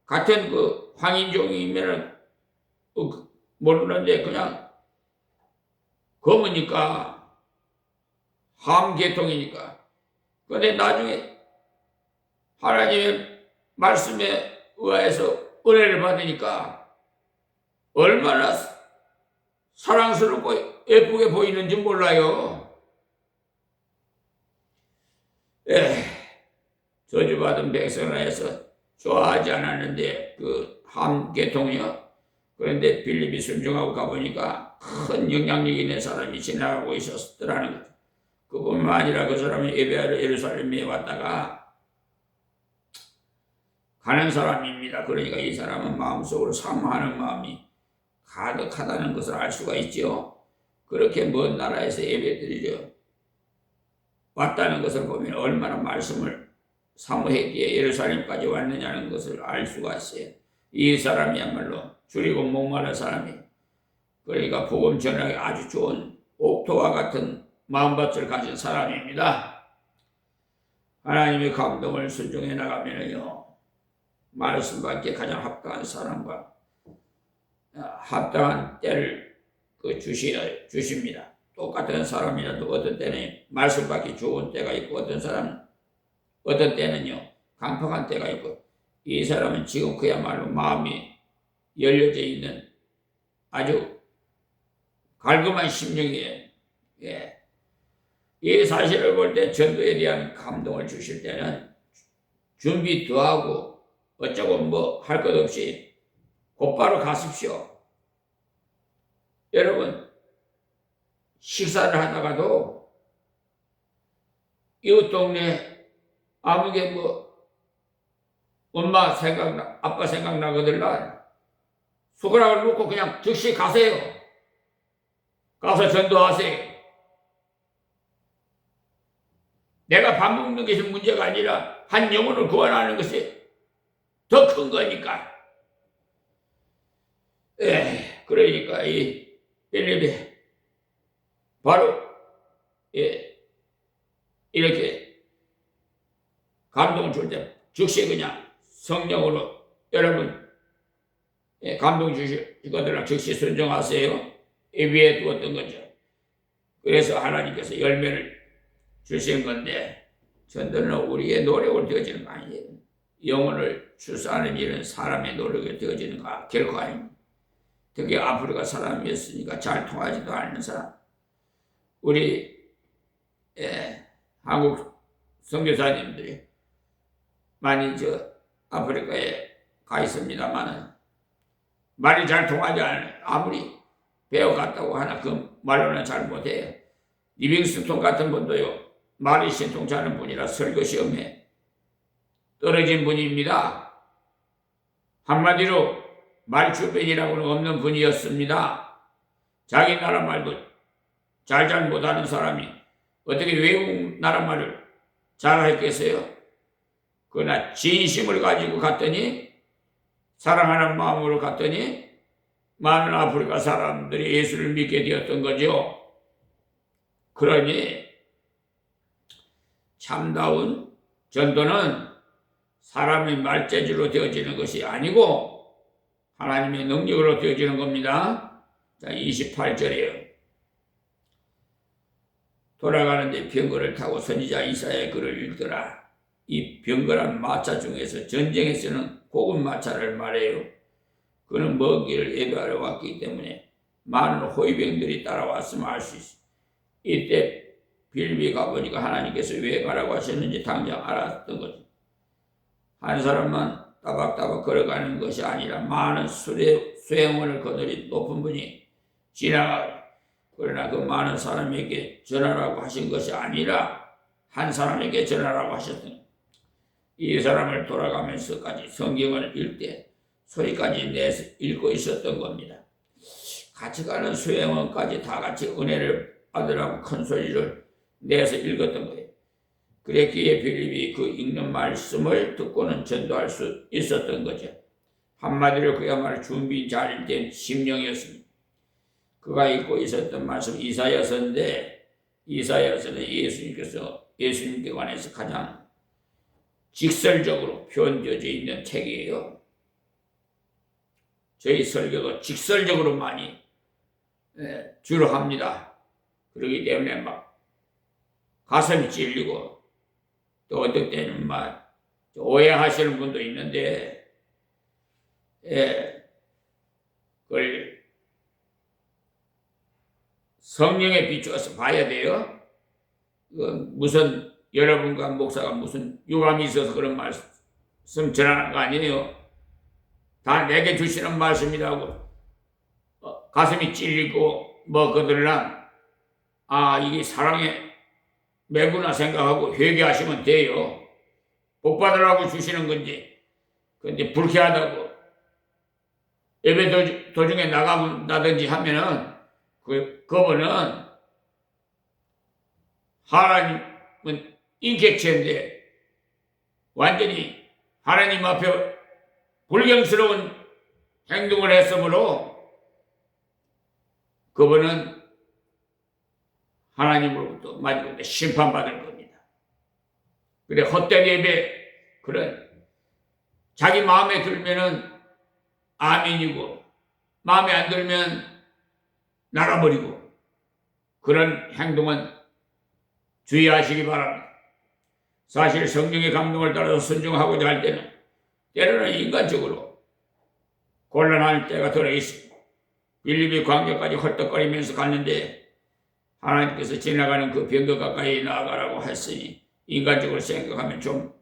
같은 황인종이면은 모르는데 그냥 검으니까 함계통이니까. 그런데 나중에 하나님의 말씀에 의하여서 은혜를 받으니까 얼마나 사랑스럽고 예쁘게 보이는지 몰라요. 저주받은 백성을 해서 좋아하지 않았는데 함계통이요. 그런데 빌립이 순종하고 가보니까 큰 영향력 있는 사람이 지나가고 있었더라는 거죠. 그뿐만 아니라 그 사람이 예배하러 예루살렘에 왔다가 가는 사람입니다. 그러니까 이 사람은 마음속으로 사모하는 마음이 가득하다는 것을 알 수가 있죠. 그렇게 먼 나라에서 예배드리려 왔다는 것을 보면 얼마나 말씀을 사모했기에 예루살렘까지 왔느냐는 것을 알 수가 있어요. 이 사람이야말로 줄이고 목마른 사람이, 그러니까 복음 전하기 아주 좋은 옥토와 같은 마음밭을 가진 사람입니다. 하나님의 감동을 순종해 나가면요, 말씀 받기에 가장 합당한 사람과 합당한 때를 주십니다. 똑같은 사람이라도 어떤 때는 말씀 받기 좋은 때가 있고 어떤 때는요 강팍한 때가 있고, 이 사람은 지금 그야말로 마음이 열려져 있는 아주 갈급한 심령이에요. 이 사실을 볼 때 전도에 대한 감동을 주실 때는 준비 더하고 어쩌고 할 것 없이 곧바로 가십시오. 여러분, 식사를 하다가도 이웃 동네 아무게 엄마 생각나, 아빠 생각나거들라 숟가락을 놓고 그냥 즉시 가세요. 가서 전도하세요. 내가 밥 먹는 것이 문제가 아니라 한 영혼을 구원하는 것이 더 큰 거니까. 그러니까 이 빌립이 바로 이렇게 감동을 줄 때 즉시 그냥 성령으로 여러분 감동 주시거든요. 즉시 순종하세요. 이 위에 두었던 거죠. 그래서 하나님께서 열매를 주신 건데, 전도는 우리의 노력을 되어지는 거 아니에요. 영혼을 출산하는 일은 사람의 노력이 되어지는 거 결코 아닙니다. 특히 아프리카 사람이었으니까 잘 통하지도 않는 사람, 우리 한국 선교사님들이 많이 아프리카에 가 있습니다만은 말이 잘 통하지 않아요. 아무리 배워갔다고 하나 그 말로는 잘 못해요. 리빙스톤 같은 분도요, 말이 신통치 않은 분이라 설교 시험에 떨어진 분입니다. 한마디로 말 주변이라고는 없는 분이었습니다. 자기 나라 말도 잘 못하는 사람이 어떻게 외국 나라 말을 잘했겠어요? 그러나 진심을 가지고 갔더니, 사랑하는 마음으로 갔더니 많은 아프리카 사람들이 예수를 믿게 되었던 거죠. 그러니 참다운 전도는 사람의 말재주로 되어지는 것이 아니고 하나님의 능력으로 되어지는 겁니다. 자, 28절이에요. 돌아가는데 병거를 타고 선지자 이사야의 글을 읽더라. 이 병거란 마차 중에서 전쟁에 쓰는 고급 마차를 말해요. 그는 먼 길을 예배하러 왔기 때문에 많은 호위병들이 따라왔음을 알 수 있어. 이때 빌립이 가보니까 하나님께서 왜 가라고 하셨는지 당장 알았던 거죠. 한 사람만 따박따박 걸어가는 것이 아니라 많은 수행원을 거느린 높은 분이 지나가요. 그러나 그 많은 사람에게 전하라고 하신 것이 아니라 한 사람에게 전하라고 하셨던 거예요. 이 사람을 돌아가면서까지 성경을 읽되 소리까지 내서 읽고 있었던 겁니다. 같이 가는 수행원까지 다 같이 은혜를 받으라고 큰 소리를 내서 읽었던 거예요. 그랬기에 빌립이 그 읽는 말씀을 듣고는 전도할 수 있었던 거죠. 한마디로 그야말로 준비 잘 된 심령이었습니다. 그가 읽고 있었던 말씀 이사야서인데, 이사야서는 예수님께 관해서 가장 직설적으로 표현되어져 있는 책이에요. 저희 설교도 직설적으로 많이 주로 합니다. 그렇기 때문에 막 가슴이 찔리고 또 어떨 때는 막 오해하시는 분도 있는데, 그걸 성령에 비추어서 봐야 돼요. 무슨 여러분과 목사가 무슨 유감이 있어서 그런 말씀 전하는 거 아니에요. 다 내게 주시는 말씀이라고 가슴이 찔리고 뭐 그들랑 이게 사랑의 매구나 생각하고 회개하시면 돼요. 복 받으라고 주시는 건지. 근데 불쾌하다고 예배 도중에 나간다든지 하면은 그분은 하나님은 인격체인데 완전히 하나님 앞에 불경스러운 행동을 했으므로 그분은 하나님으로부터 마지막에 심판받을 겁니다. 그래, 헛된 예배, 그런 자기 마음에 들면은 아멘이고 마음에 안 들면 나가버리고 그런 행동은 주의하시기 바랍니다. 사실 성령의 감동을 따라서 순종하고자 할 때는 인간적으로 곤란할 때가 들어있습니다. 빌립이 광야까지 헐떡거리면서 갔는데 하나님께서 지나가는 그 병거 가까이 나아가라고 했으니 인간적으로 생각하면 좀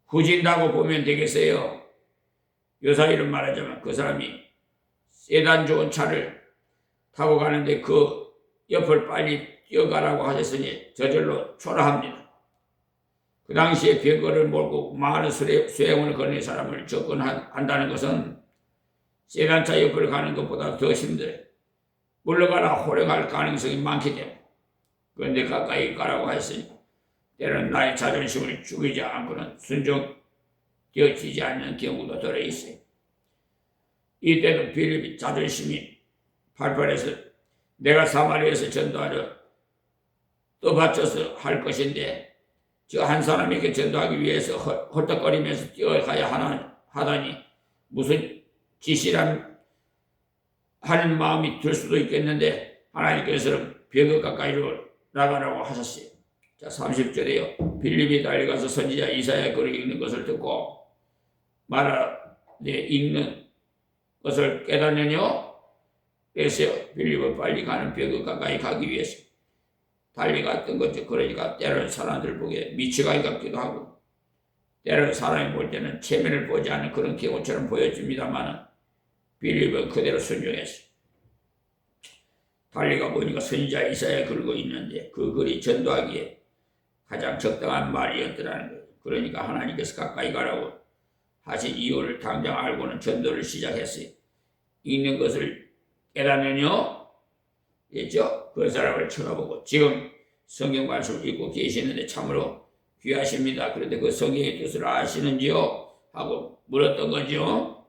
후진다고 보면 되겠어요. 요사이를 말하자면 그 사람이 세단 좋은 차를 타고 가는데 그 옆을 빨리 뛰어가라고 하셨으니 저절로 초라합니다. 그 당시에 병거를 몰고 많은 수행원을 거는 사람을 접근한다는 것은 세단차 옆을 가는 것보다 더 힘들어요. 물러가라 호령할 가능성이 많기 때문에. 그런데 가까이 가라고 했으니 때로는 나의 자존심을 죽이지 않고는 순종되어지지 않는 경우도 들어있어요. 이때도 빌립이 자존심이 발발해서 내가 사마리아에서 전도하려 떠받쳐서 할 것인데 저 한 사람에게 전도하기 위해서 헐떡거리면서 뛰어가야 하다니 무슨 지시란 하는 마음이 들 수도 있겠는데 하나님께서는 병거 가까이로 나가라고 하셨어요. 자, 30절에요. 빌립이 달려가서 선지자 이사야 글을 읽는 것을 듣고 읽는 것을 깨닫느뇨? 그래서 빌립은 빨리 가는 병거 가까이 가기 위해서 달려갔던 거죠. 그러니까 때로는 사람들 보기에 미치광이 같기도 하고 때로는 사람이 볼 때는 체면을 보지 않는 그런 경우처럼 보여집니다만 빌립은 그대로 순종했어요. 달려가 보니까 선지자 이사야 글고 있는데 그 글이 전도하기에 가장 적당한 말이었더라는 거예요. 그러니까 하나님께서 가까이 가라고 하신 이유를 당장 알고는 전도를 시작했어요. 읽는 것을 깨닫느뇨? 했죠? 그 사람을 쳐다보고 지금 성경 말씀을 읽고 계시는데 참으로 귀하십니다. 그런데 그 성경의 뜻을 아시는지요? 하고 물었던 거죠.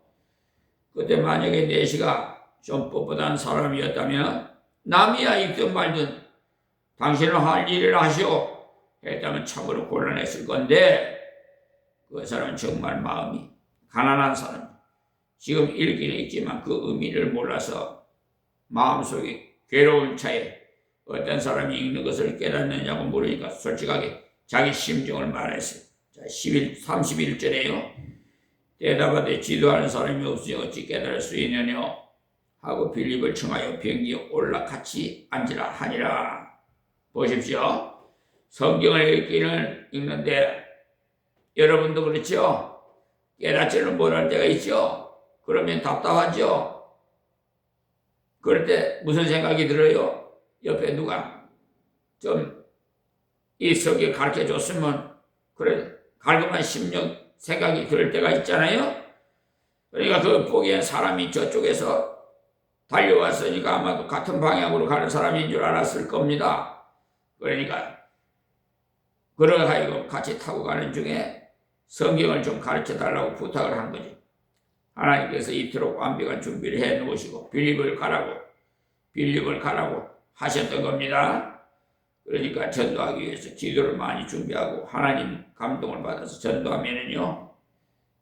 그때 만약에 내시가 좀 뻣뻣한 사람이었다면 남이야 읽든 말든 당신은 할 일을 하시오 했다면 참으로 곤란했을 건데 그 사람은 정말 마음이 가난한 사람. 지금 읽기는 있지만 그 의미를 몰라서 마음속에 괴로운 차에 어떤 사람이 읽는 것을 깨닫느냐고 물으니까 솔직하게 자기 심정을 말했어요. 자, 31절에요. 대답하되 지도하는 사람이 없으니 어찌 깨달을 수 있느냐 하고 빌립을 청하여 병기에 올라 같이 앉으라 하니라. 보십시오. 성경을 읽는데 여러분도 그렇죠? 깨닫지는 못할 때가 있죠? 그러면 답답하죠? 그럴 때 무슨 생각이 들어요? 옆에 누가 좀 이 성경 가르쳐 줬으면 그래 갈급한 심령 생각이 들 때가 있잖아요. 그러니까 그 보기엔 사람이 저쪽에서 달려왔으니까 아마도 같은 방향으로 가는 사람인 줄 알았을 겁니다. 그러니까 그러하여금 같이 타고 가는 중에 성경을 좀 가르쳐 달라고 부탁을 한 거죠. 하나님께서 이토록 완벽한 준비를 해 놓으시고 빌립을 가라고 하셨던 겁니다. 그러니까 전도하기 위해서 기도를 많이 준비하고 하나님 감동을 받아서 전도하면은요,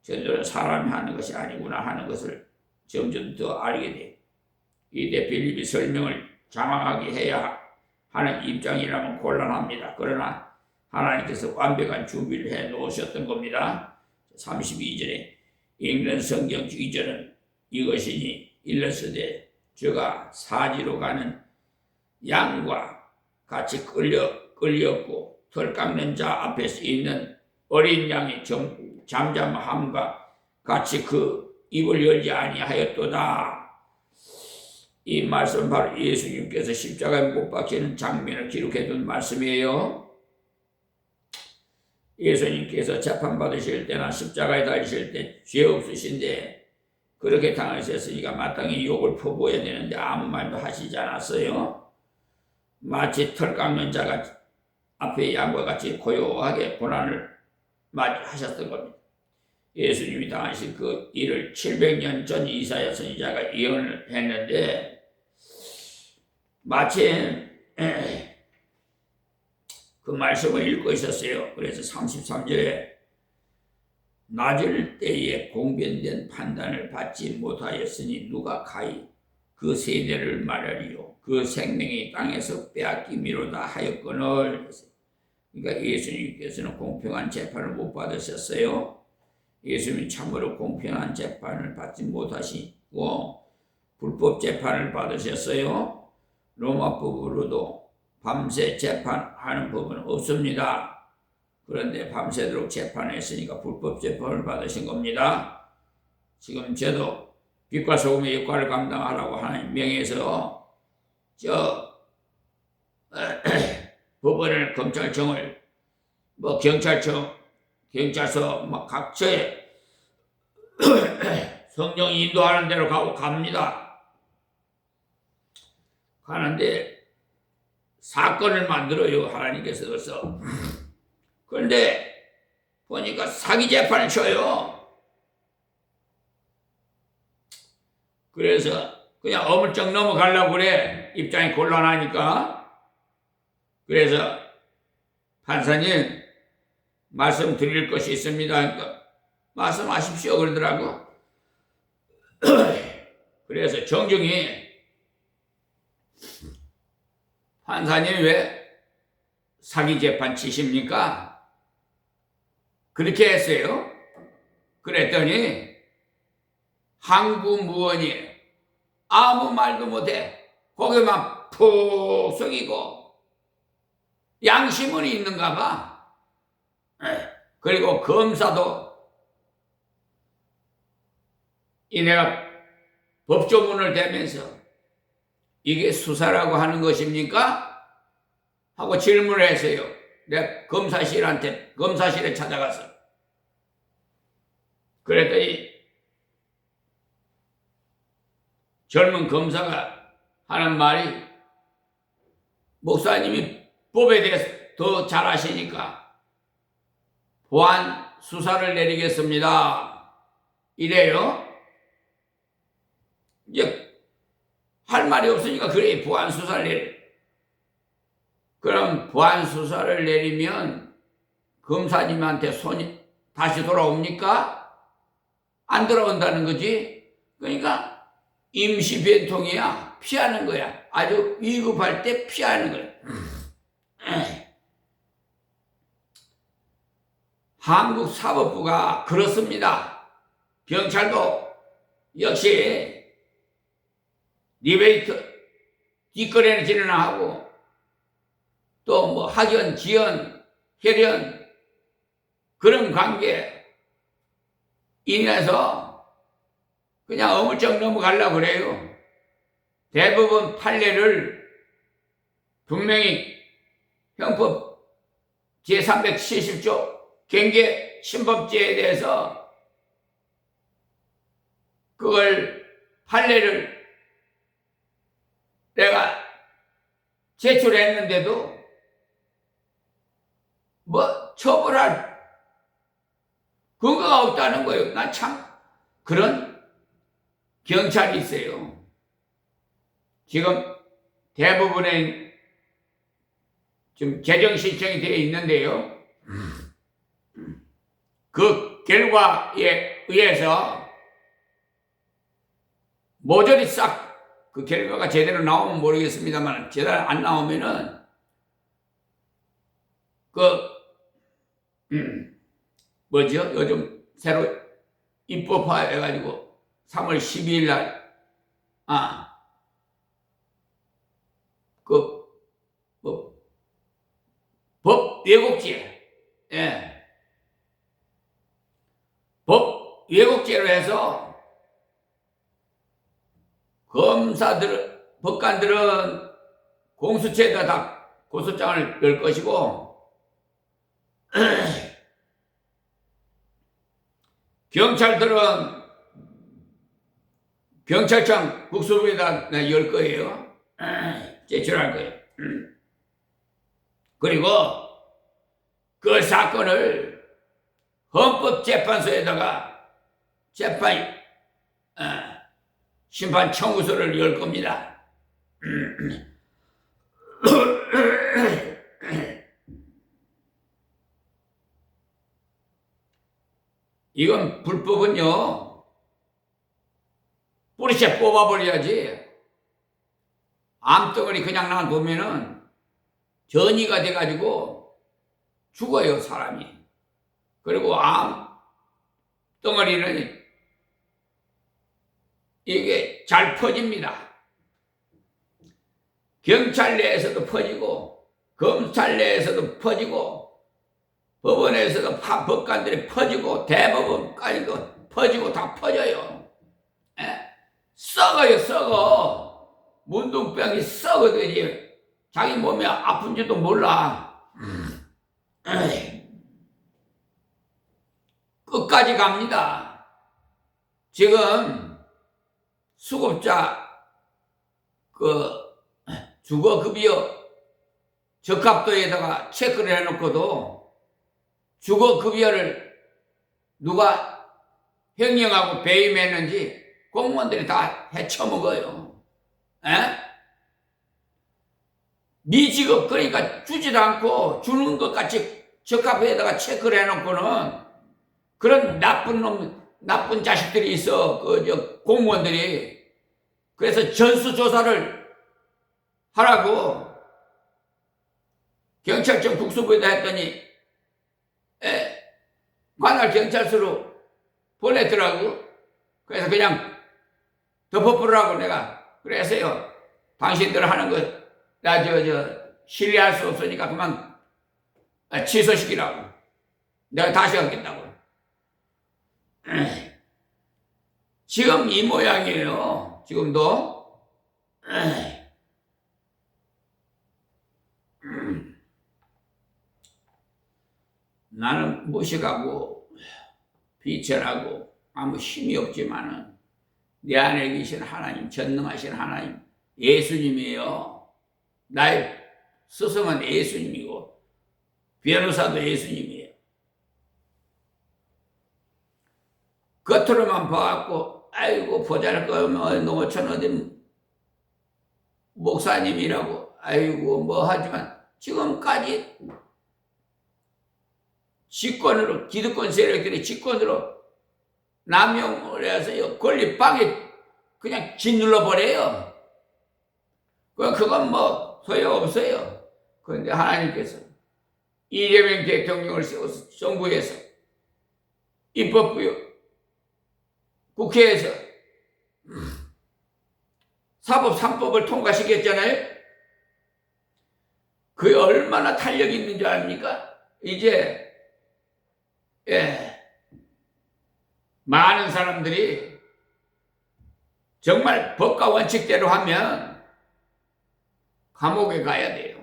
전도는 사람이 하는 것이 아니구나 하는 것을 점점 더 알게 돼요. 이때 빌립이 설명을 장황하게 해야 하는 입장이라면 곤란합니다. 그러나 하나님께서 완벽한 준비를 해 놓으셨던 겁니다. 32절에 읽는 성경 주기절은 이것이니 일렀으되 저가 사지로 가는 양과 같이 끌렸고 털 깎는 자 앞에서 있는 어린 양의 잠잠함과 같이 그 입을 열지 아니하였도다. 이 말씀은 바로 예수님께서 십자가에 못 박히는 장면을 기록해둔 말씀이에요. 예수님께서 재판받으실 때나 십자가에 달리실 때 죄 없으신데 그렇게 당하셨으니까 마땅히 욕을 퍼부어야 되는데 아무 말도 하시지 않았어요. 마치 털 깎는 자가 앞에 양과 같이 고요하게 고난을 맞이하셨던 겁니다. 예수님이 당하신 그 일을 700년 전 이사야 선지자가 예언을 했는데 마침 그 말씀을 읽고 있었어요. 그래서 33절에 낮을 때에 공변된 판단을 받지 못하였으니 누가 가히 그 세대를 말하리요. 그 생명이 땅에서 빼앗기미로다 하였거늘. 그러니까 예수님께서는 공평한 재판을 못 받으셨어요. 예수님이 참으로 공평한 재판을 받지 못하시고 불법 재판을 받으셨어요. 로마법으로도 밤새 재판하는 법은 없습니다. 그런데 밤새도록 재판했으니까 불법 재판을 받으신 겁니다. 지금 저도 빛과 소금의 역할을 감당하라고 하나님 명예에서 법원을 검찰청을 경찰서 각처에 성령이 인도하는 대로 갑니다. 가는데 사건을 만들어요. 하나님께서 그래서 그런데 보니까 사기 재판을 쳐요. 그래서 그냥 어물쩍 넘어가려고 그래. 입장이 곤란하니까. 그래서 판사님 말씀 드릴 것이 있습니다. 그러니까 말씀하십시오 그러더라고. 그래서 정중히 판사님 왜 사기 재판 치십니까? 그렇게 했어요. 그랬더니 항구무원이 아무 말도 못해. 고개만 푹 숙이고 양심은 있는가 봐. 그리고 검사도 이내가 법조문을 대면서 이게 수사라고 하는 것입니까? 하고 질문을 했어요. 내가 검사실에 찾아가서 그랬더니 젊은 검사가 하는 말이 목사님이 법에 대해서 더 잘 아시니까 보안 수사를 내리겠습니다. 이래요. 이제 할 말이 없으니까 그래 보안 수사를 내려. 그럼 보안 수사를 내리면 검사님한테 손이 다시 돌아옵니까? 안 돌아온다는 거지. 그러니까 임시 변통이야. 피하는 거야. 아주 위급할 때 피하는 거야. 한국사법부가 그렇습니다. 경찰도 역시 리베이트 뒷거래는 진행하고 또 뭐 학연, 지연, 혈연 그런 관계 인해서 그냥 어물쩍 넘어가려고 그래요. 대법원 판례를 분명히 형법 제370조 경계 침범죄에 대해서 그걸 판례를 내가 제출했는데도 뭐 처벌할 근거가 없다는 거예요. 난 참 그런 경찰이 있어요. 지금 대부분의 지금 개정 신청이 되어 있는데요. 그 결과에 의해서 모조리 싹 그 결과가 제대로 나오면 모르겠습니다만 제대로 안 나오면은 뭐죠? 요즘 새로 입법화 해가지고 3월 12일 날 법 왜곡죄, 예. 법 왜곡죄로 해서 법관들은 공수처에다 다 고소장을 낼 것이고 경찰들은 경찰청 국수부에다 열 거예요. 제출할 거예요. 그리고 그 사건을 헌법재판소에다가 심판 청구서를 열 겁니다. 이건 불법은요, 뿌리채 뽑아버려야지. 암덩어리 그냥 놔두면은 전이가 돼가지고 죽어요, 사람이. 그리고 암덩어리는 이게 잘 퍼집니다. 경찰 내에서도 퍼지고, 검찰 내에서도 퍼지고, 법원에서도 법관들이 퍼지고, 대법원까지도 퍼지고 다 퍼져요. 썩어요, 썩어. 문둥병이 썩어들이 자기 몸이 아픈지도 몰라. 끝까지 갑니다. 지금 수급자 주거급여 적합도에다가 체크를 해놓고도 주거급여를 누가 횡령하고 배임했는지 공무원들이 다 헤쳐먹어요. 미지급, 그러니까 주지도 않고 주는 것 같이 적합에다가 체크를 해놓고는 그런 나쁜 자식들이 있어. 공무원들이. 그래서 전수조사를 하라고 경찰청 국수부에다 했더니 관할 경찰서로 보냈더라고. 그래서 그냥 덮어버리라고 내가 그래서요. 당신들 하는 거 나 신뢰할 수 없으니까 그만 취소시키라고. 내가 다시 하겠다고. 지금 이 모양이에요. 지금도. 나는 무식하고 비천하고 아무 힘이 없지만은 내 안에 계신 하나님, 전능하신 하나님, 예수님이에요. 나의 스승은 예수님이고 변호사도 예수님이에요. 겉으로만 봐갖고 아이고 보잘것없는 노천 어디 목사님이라고 아이고 뭐 하지만 지금까지 직권으로 기득권 세력들이 직권으로 남용을 해서 권리 방해 그냥 짓눌러 버려요. 그건 뭐 소용없어요. 그런데 하나님께서 이재명 대통령을 세워서 정부에서 입법부요 국회에서 사법 3법을 통과시켰잖아요. 그게 얼마나 탄력이 있는 줄 압니까? 이제 많은 사람들이 정말 법과 원칙대로 하면 감옥에 가야 돼요.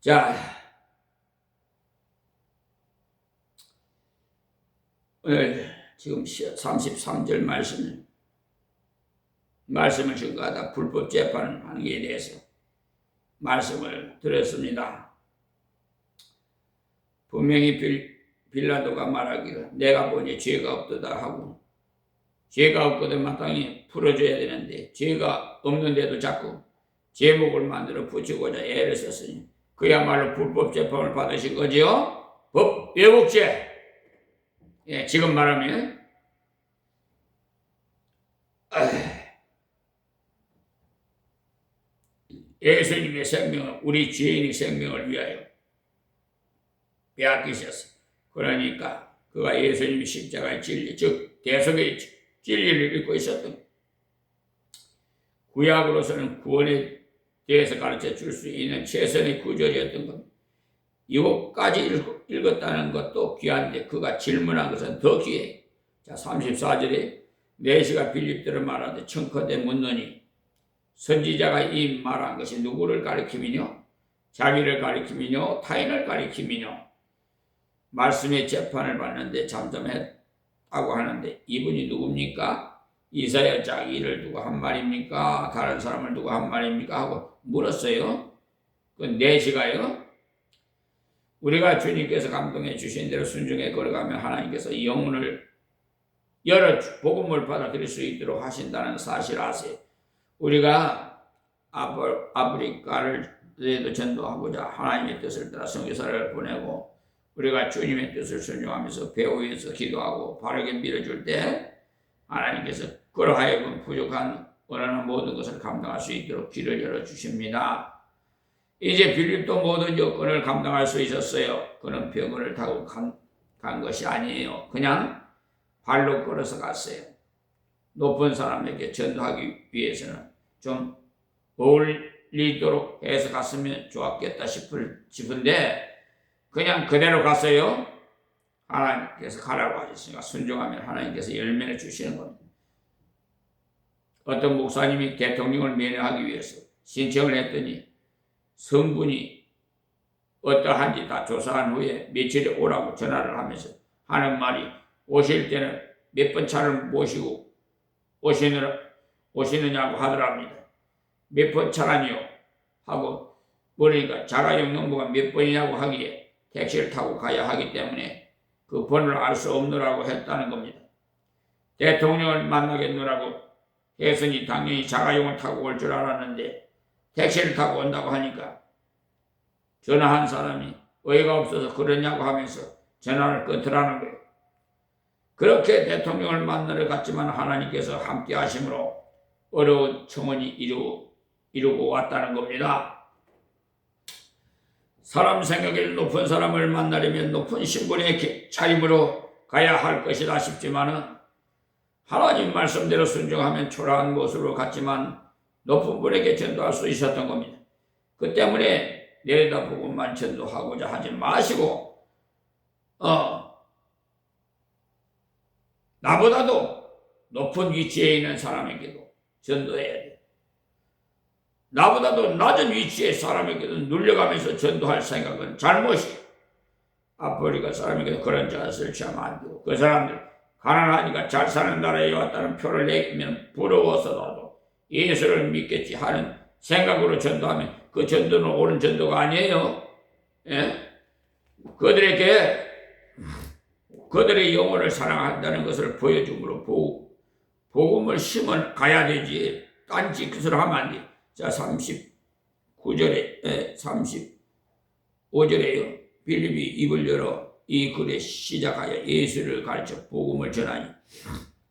자, 오늘 지금 33절 말씀을 증거하다 불법 재판하는 게 대해서 말씀을 드렸습니다. 분명히 빌라도가 말하기를 내가 보니 죄가 없도다 하고 죄가 없거든 마땅히 풀어줘야 되는데 죄가 없는데도 자꾸 제목을 만들어 붙이고자 애를 썼으니 그야말로 불법 재판을 받으신 거지요. 법 왜곡죄. 예, 지금 말하면 예수님의 생명을 우리 죄인의 생명을 위하여 빼앗기셨어. 그러니까 그가 예수님이 십자가의 진리 즉 대속의 진리를 읽고 있었던 구약으로서는 구원에 대해서 가르쳐 줄 수 있는 최선의 구절이었던 겁니다. 이것까지 읽었다는 것도 귀한데 그가 질문한 것은 더 귀해요. 자, 34절에 내시가 빌립들을 말하되 청커대 묻노니 선지자가 이 말한 것이 누구를 가리킴이뇨? 자기를 가리킴이뇨? 타인을 가리킴이뇨? 말씀의 재판을 받는데 잠잠했다고 하는데 이분이 누굽니까? 이사야 자기를 두고 한 말입니까? 다른 사람을 두고 한 말입니까? 하고 물었어요. 그 내시가요. 우리가 주님께서 감동해 주신 대로 순종해 걸어가면 하나님께서 영혼을 여러 복음을 받아들일 수 있도록 하신다는 사실 아세요? 우리가 아프리카를 전도하고자 하나님의 뜻을 따라 선교사를 보내고 우리가 주님의 뜻을 순종하면서 배우 위에서 기도하고 바르게 밀어줄 때 하나님께서 그러하여금 부족한 원하는 모든 것을 감당할 수 있도록 길을 열어주십니다. 이제 빌립도 모든 여건을 감당할 수 있었어요. 그는 병원을 타고 간 것이 아니에요. 그냥 발로 걸어서 갔어요. 높은 사람에게 전도하기 위해서는 좀 어울리도록 해서 갔으면 좋았겠다 싶은데 그냥 그대로 갔어요. 하나님께서 가라고 하셨으니까 순종하면 하나님께서 열매를 주시는 겁니다. 어떤 목사님이 대통령을 면회하기 위해서 신청을 했더니 성분이 어떠한지 다 조사한 후에 며칠에 오라고 전화를 하면서 하는 말이 오실 때는 몇 번 차를 모시고 오시느냐고 하더랍니다. 몇 번 차라니요? 하고 그러니까 자가용 농부가 몇 번이냐고 하기에 택시를 타고 가야 하기 때문에 그 번호를 알 수 없느라고 했다는 겁니다. 대통령을 만나겠느라고 했으니 당연히 자가용을 타고 올 줄 알았는데 택시를 타고 온다고 하니까 전화한 사람이 어이가 없어서 그러냐고 하면서 전화를 끊더라는 거예요. 그렇게 대통령을 만나러 갔지만 하나님께서 함께 하심으로 어려운 청원이 이루고 왔다는 겁니다. 사람 생각에 높은 사람을 만나려면 높은 신분의 차림으로 가야 할 것이다 싶지만은 하나님 말씀대로 순종하면 초라한 모습으로 갔지만 높은 분에게 전도할 수 있었던 겁니다. 그 때문에 내려다보고만 전도하고자 하지 마시고 나보다도 높은 위치에 있는 사람에게도 전도해야 돼요. 나보다도 낮은 위치의 사람에게도 눌려가면서 전도할 생각은 잘못이에요. 아프리카 사람에게도 그런 자세를 취하면 안 되고 그 사람들 가난하니까 잘 사는 나라에 왔다는 표를 내면 부러워서라도 예수를 믿겠지 하는 생각으로 전도하면 그 전도는 옳은 전도가 아니에요. 예? 그들의 영혼을 사랑한다는 것을 보여줌으로 복음을 심어 가야 되지. 딴짓 것을 하면 안 돼. 자, 39절에 35절에요. 빌립이 입을 열어 이 글에 시작하여 예수를 가르쳐 복음을 전하니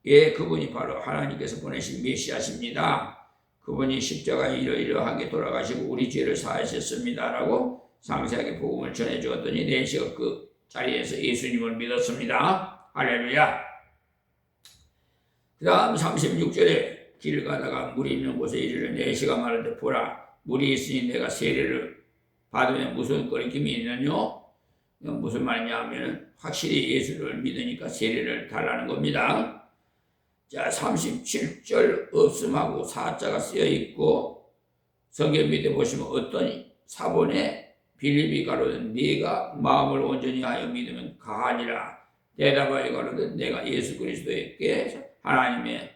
예, 그분이 바로 하나님께서 보내신 메시아십니다. 그분이 십자가에 이러이러하게 돌아가시고 우리 죄를 사하셨습니다 라고 상세하게 복음을 전해주었더니 내시가 그 자리에서 예수님을 믿었습니다. 할렐루야. 그 다음 36절에 길 가다가 물이 있는 곳에 이르러 내시가 말하되 보라 물이 있으니 내가 세례를 받으면 무슨 거리낌이 있느뇨? 무슨 말이냐 하면 확실히 예수를 믿으니까 세례를 달라는 겁니다. 자, 37절 없음하고 사자가 쓰여 있고 성경 밑에 보시면 어떤 사본에 빌립이 가로되 네가 마음을 온전히 하여 믿으면 가하니라. 대답하여 가로되 내가 예수 그리스도에게 하나님의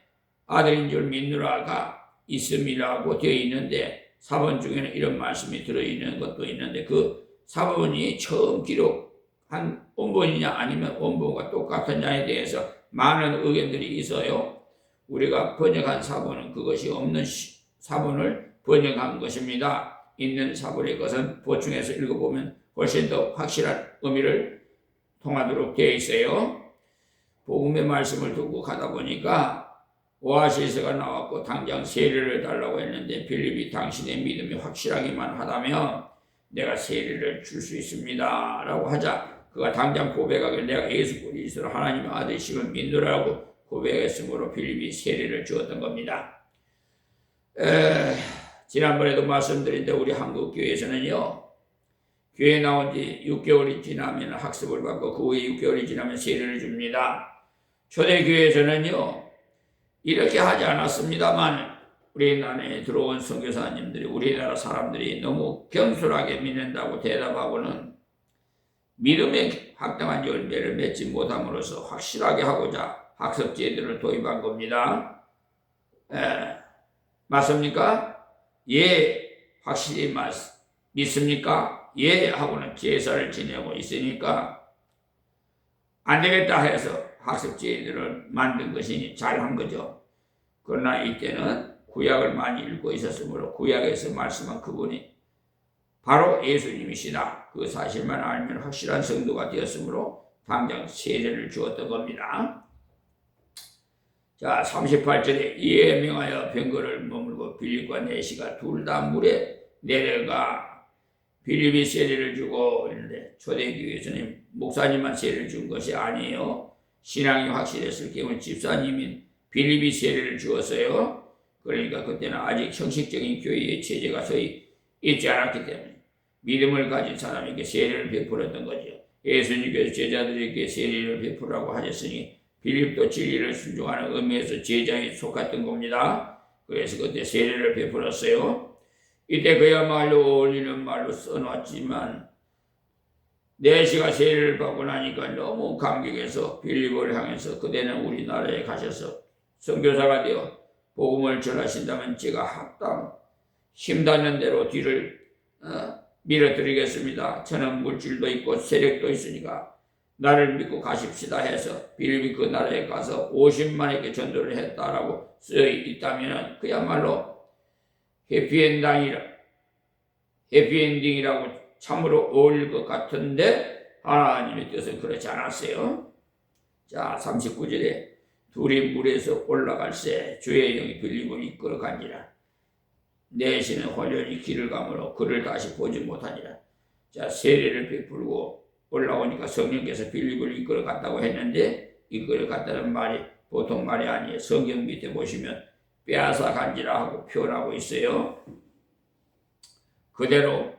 아들인 줄 믿느라가 있음이라고 되어 있는데 사본 중에는 이런 말씀이 들어있는 것도 있는데 그 사본이 처음 기록한 원본이냐 아니면 원본과 똑같느냐에 대해서 많은 의견들이 있어요. 우리가 번역한 사본은 그것이 없는 사본을 번역한 것입니다. 있는 사본의 것은 보충해서 읽어보면 훨씬 더 확실한 의미를 통하도록 되어 있어요. 복음의 말씀을 두고 가다 보니까 오아시스가 나왔고 당장 세례를 달라고 했는데 빌립이 당신의 믿음이 확실하기만 하다면 내가 세례를 줄 수 있습니다 라고 하자 그가 당장 고백하길 내가 예수 그리스도 하나님의 아들이심을 믿노라고 고백했으므로 빌립이 세례를 주었던 겁니다. 지난번에도 말씀드린 데 우리 한국 교회에서는요. 교회 나온 지 6개월이 지나면 학습을 받고 그 후에 6개월이 지나면 세례를 줍니다. 초대교회에서는요. 이렇게 하지 않았습니다만 우리나라에 들어온 선교사님들이 우리나라 사람들이 너무 겸손하게 믿는다고 대답하고는 믿음의 확당한 열매를 맺지 못함으로써 확실하게 하고자 학습제도를 도입한 겁니다. 맞습니까? 예, 확실히 믿습니까? 예, 하고는 제사를 지내고 있으니까 안 되겠다 해서 학습제도를 만든 것이니 잘한 거죠. 그러나 이때는 구약을 많이 읽고 있었으므로 구약에서 말씀한 그분이 바로 예수님이시다. 그 사실만 알면 확실한 성도가 되었으므로 당장 세례를 주었던 겁니다. 자, 38절에 이에 명하여 병거를 머물고 빌립과 내시가 둘 다 물에 내려가 빌립이 세례를 주고 있는데 초대교회에서는 목사님만 세례를 준 것이 아니에요. 신앙이 확실했을 경우 집사님인 빌립이 세례를 주었어요. 그러니까 그때는 아직 형식적인 교회의 체제가 서히 있지 않았기 때문에 믿음을 가진 사람에게 세례를 베풀었던 거죠. 예수님께서 제자들에게 세례를 베풀라고 하셨으니 빌립도 진리를 순종하는 의미에서 제자에 속했던 겁니다. 그래서 그때 세례를 베풀었어요. 이때 그야말로 어울리는 말로 써놨지만 내시가 세례를 받고 나니까 너무 감격해서 빌립을 향해서 그대는 우리나라에 가셔서 선교사가 되어 복음을 전하신다면 제가 힘닿는 대로 뒤를 밀어드리겠습니다. 저는 물질도 있고 세력도 있으니까 나를 믿고 가십시다 해서 빌립이 그 나라에 가서 50만에게 전도를 했다라고 쓰여 있다면 그야말로 해피엔딩이라고 참으로 어울릴 것 같은데 하나님의 뜻은 그렇지 않았어요. 자, 39절에 둘이 물에서 올라갈새 주의 영이 빌립을 이끌어 간지라. 내시는 홀연히 길을 가므로 그를 다시 보지 못하니라. 자, 세례를 베풀고 올라오니까 성령께서 빌립을 이끌어 갔다고 했는데 이끌어 갔다는 말이 보통 말이 아니에요. 성경 밑에 보시면 빼앗아 간지라 하고 표현하고 있어요. 그대로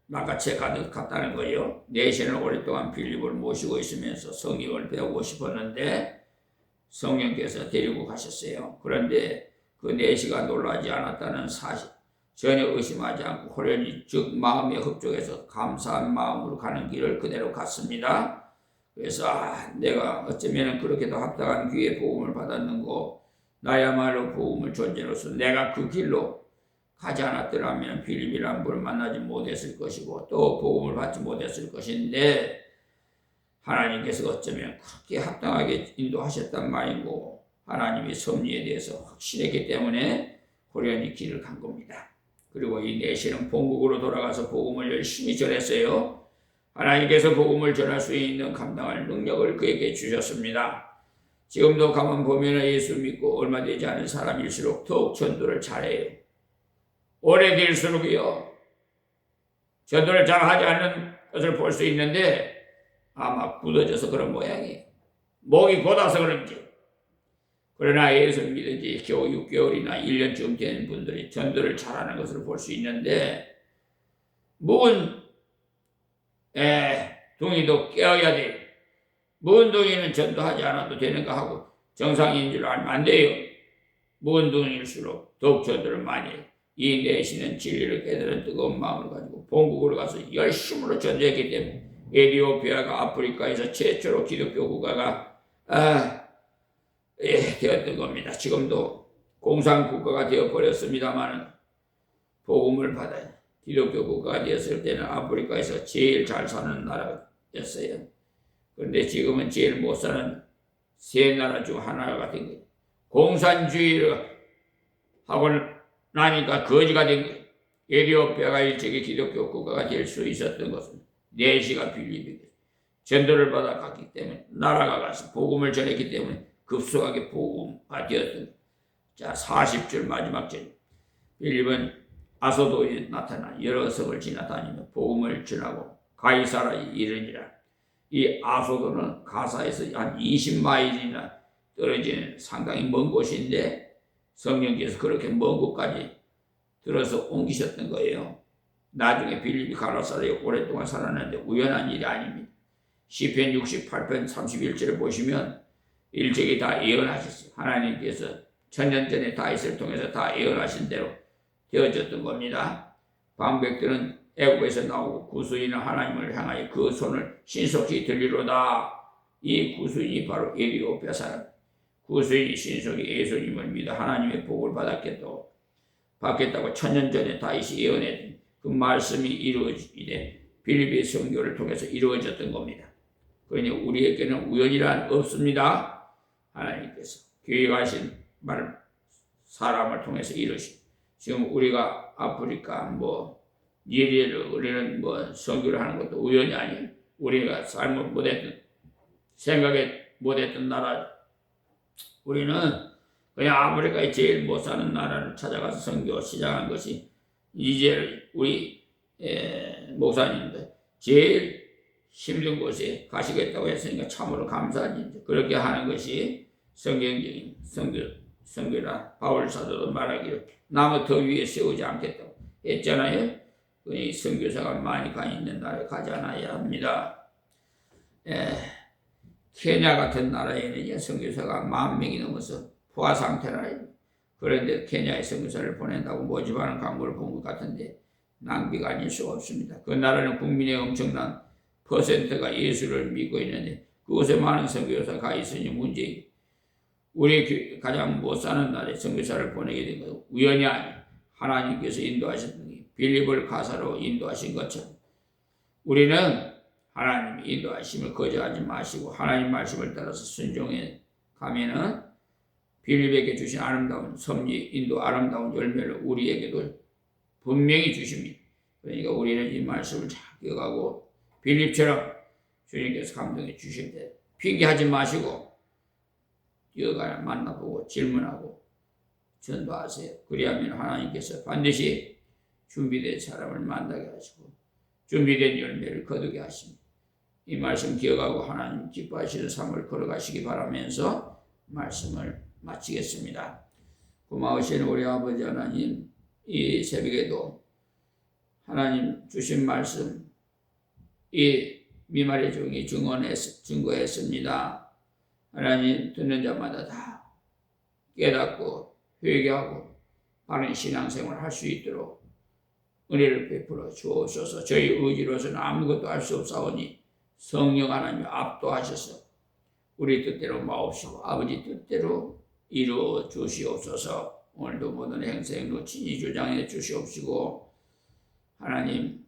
낚아채 가득 갔다는 거예요. 내시는 오랫동안 빌립을 모시고 있으면서 성경을 배우고 싶었는데 성령께서 데리고 가셨어요. 그런데 그 내시가 놀라지 않았다는 사실 전혀 의심하지 않고 호련히 즉 마음에 흡족해서 감사한 마음으로 가는 길을 그대로 갔습니다. 그래서 내가 어쩌면 그렇게도 합당한 귀의 복음을 받았는고 나야말로 복음을 존재로서 내가 그 길로 가지 않았더라면 빌립이란 분을 만나지 못했을 것이고 또 복음을 받지 못했을 것인데 하나님께서 어쩌면 그렇게 합당하게 인도하셨단 말이고 하나님의 섭리에 대해서 확신했기 때문에 호련히 길을 간 겁니다. 그리고 이 내시는 본국으로 돌아가서 복음을 열심히 전했어요. 하나님께서 복음을 전할 수 있는 감당할 능력을 그에게 주셨습니다. 지금도 가만 보면 예수 믿고 얼마 되지 않은 사람일수록 더욱 전도를 잘해요. 오래될수록이요. 전도를 잘하지 않는 것을 볼 수 있는데 아마 굳어져서 그런 모양이에요. 목이 곧아서 그런지. 그러나 예수 믿은 지 겨우 6개월이나 1년쯤 된 분들이 전도를 잘하는 것을 볼 수 있는데 묵은 둥이도 깨어야 돼요. 묵은 둥이는 전도하지 않아도 되는가 하고 정상인 줄 알면 안 돼요. 묵은 둥이일수록 더욱 전도를 많이 해요. 이 내시는 진리를 깨달은 뜨거운 마음을 가지고 본국으로 가서 열심으로 전도했기 때문에 에티오피아가 아프리카에서 최초로 기독교 국가가 되었던 겁니다. 지금도 공산국가가 되어버렸습니다만 복음을 받아요. 기독교 국가가 되었을 때는 아프리카에서 제일 잘 사는 나라였어요. 그런데 지금은 제일 못 사는 세 나라 중 하나가 된 거예요. 공산주의를 하고 나니까 거지가 된 거예요. 에티오피아가 일찍이 기독교 국가가 될 수 있었던 것은 내시가 빌립이고 전도를 받아갔기 때문에 나라가 가서 복음을 전했기 때문에 급속하게 복음화 되었던 거예요. 자, 40절 마지막 절. 빌립은 아소도에 나타나 여러 성을 지나다니며 복음을 전하고 가이사라에 이르니라. 이 아소도는 가사에서 한 20마일이나 떨어지는 상당히 먼 곳인데 성령께서 그렇게 먼 곳까지 들어서 옮기셨던 거예요. 나중에 빌립이 가라사르에 오랫동안 살았는데 우연한 일이 아닙니다. 시편 68편 31절을 보시면 일찍이 다 예언하셨어요. 하나님께서 천년 전에 다윗을 통해서 다 예언하신 대로 되어졌던 겁니다. 방백들은 애국에서 나오고 구수인은 하나님을 향하여 그 손을 신속히 들리로다. 이 구수인이 바로 에티오피아 사람. 구수인이 신속히 예수님을 믿어 하나님의 복을 받겠다고 천년 전에 다윗이 예언했던 그 말씀이 이루어지되 빌립의 선교를 통해서 이루어졌던 겁니다. 그러니 우리에게는 우연이란 없습니다. 하나님께서 계획하신 말을 사람을 통해서 이루시고 지금 우리가 아프리카 니리를 우리는 선교를 하는 것도 우연이 아니에요. 우리가 삶을 못했던 생각에 못했던 나라 우리는 그냥 아프리카에 제일 못 사는 나라를 찾아가서 선교 시작한 것이 이제 우리 목사님들 제일 힘든 곳에 가시겠다고 했으니까 참으로 감사하지. 그렇게 하는 것이 성경적인 선교라. 바울 사도도 말하기를 나무 더 위에 세우지 않겠다고 했잖아요. 그러니 선교사가 많이 가 있는 나라에 가지 않아야 합니다. 케냐 같은 나라에는 선교사가 10,000명이 넘어서 포화 상태라. 그런데 케냐에 선교사를 보낸다고 모집하는 광고를 본 것 같은데 낭비가 아닐 수가 없습니다. 그 나라는 국민의 엄청난 퍼센트가 예수를 믿고 있는데 그곳에 많은 선교사가 가 있으니 문제이고 우리 가장 못 사는 나라에 선교사를 보내게 된 것은 우연이 아니에요. 하나님께서 인도하셨던 게 빌립을 가사로 인도하신 것처럼 우리는 하나님의 인도하심을 거절하지 마시고 하나님 말씀을 따라서 순종해 가면은 빌립에게 주신 아름다운 섭리, 인도 아름다운 열매를 우리에게도 분명히 주십니다. 그러니까 우리는 이 말씀을 잘 기억하고 빌립처럼 주님께서 감동해 주실 때 핑계하지 마시고 뛰어가야 만나보고 질문하고 전도하세요. 그리하면 하나님께서 반드시 준비된 사람을 만나게 하시고 준비된 열매를 거두게 하십니다. 이 말씀 기억하고 하나님 기뻐하시는 삶을 걸어가시기 바라면서 말씀을 마치겠습니다. 고마우신 우리 아버지 하나님, 이 새벽에도 하나님 주신 말씀 이 미말의 종이 증거했습니다. 하나님 듣는 자마다 다 깨닫고 회개하고 바른 신앙생활을 할 수 있도록 은혜를 베풀어 주옵소서. 저희 의지로서는 아무것도 할 수 없사오니 성령 하나님 압도하셔서 우리 뜻대로 마옵시고 아버지 뜻대로 이루어 주시옵소서. 오늘도 모든 행생 놓치지 주장해 주시옵시고 하나님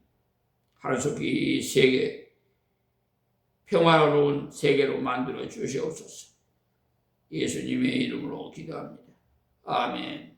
하루속히 이 세계 평화로운 세계로 만들어 주시옵소서. 예수님의 이름으로 기도합니다. 아멘.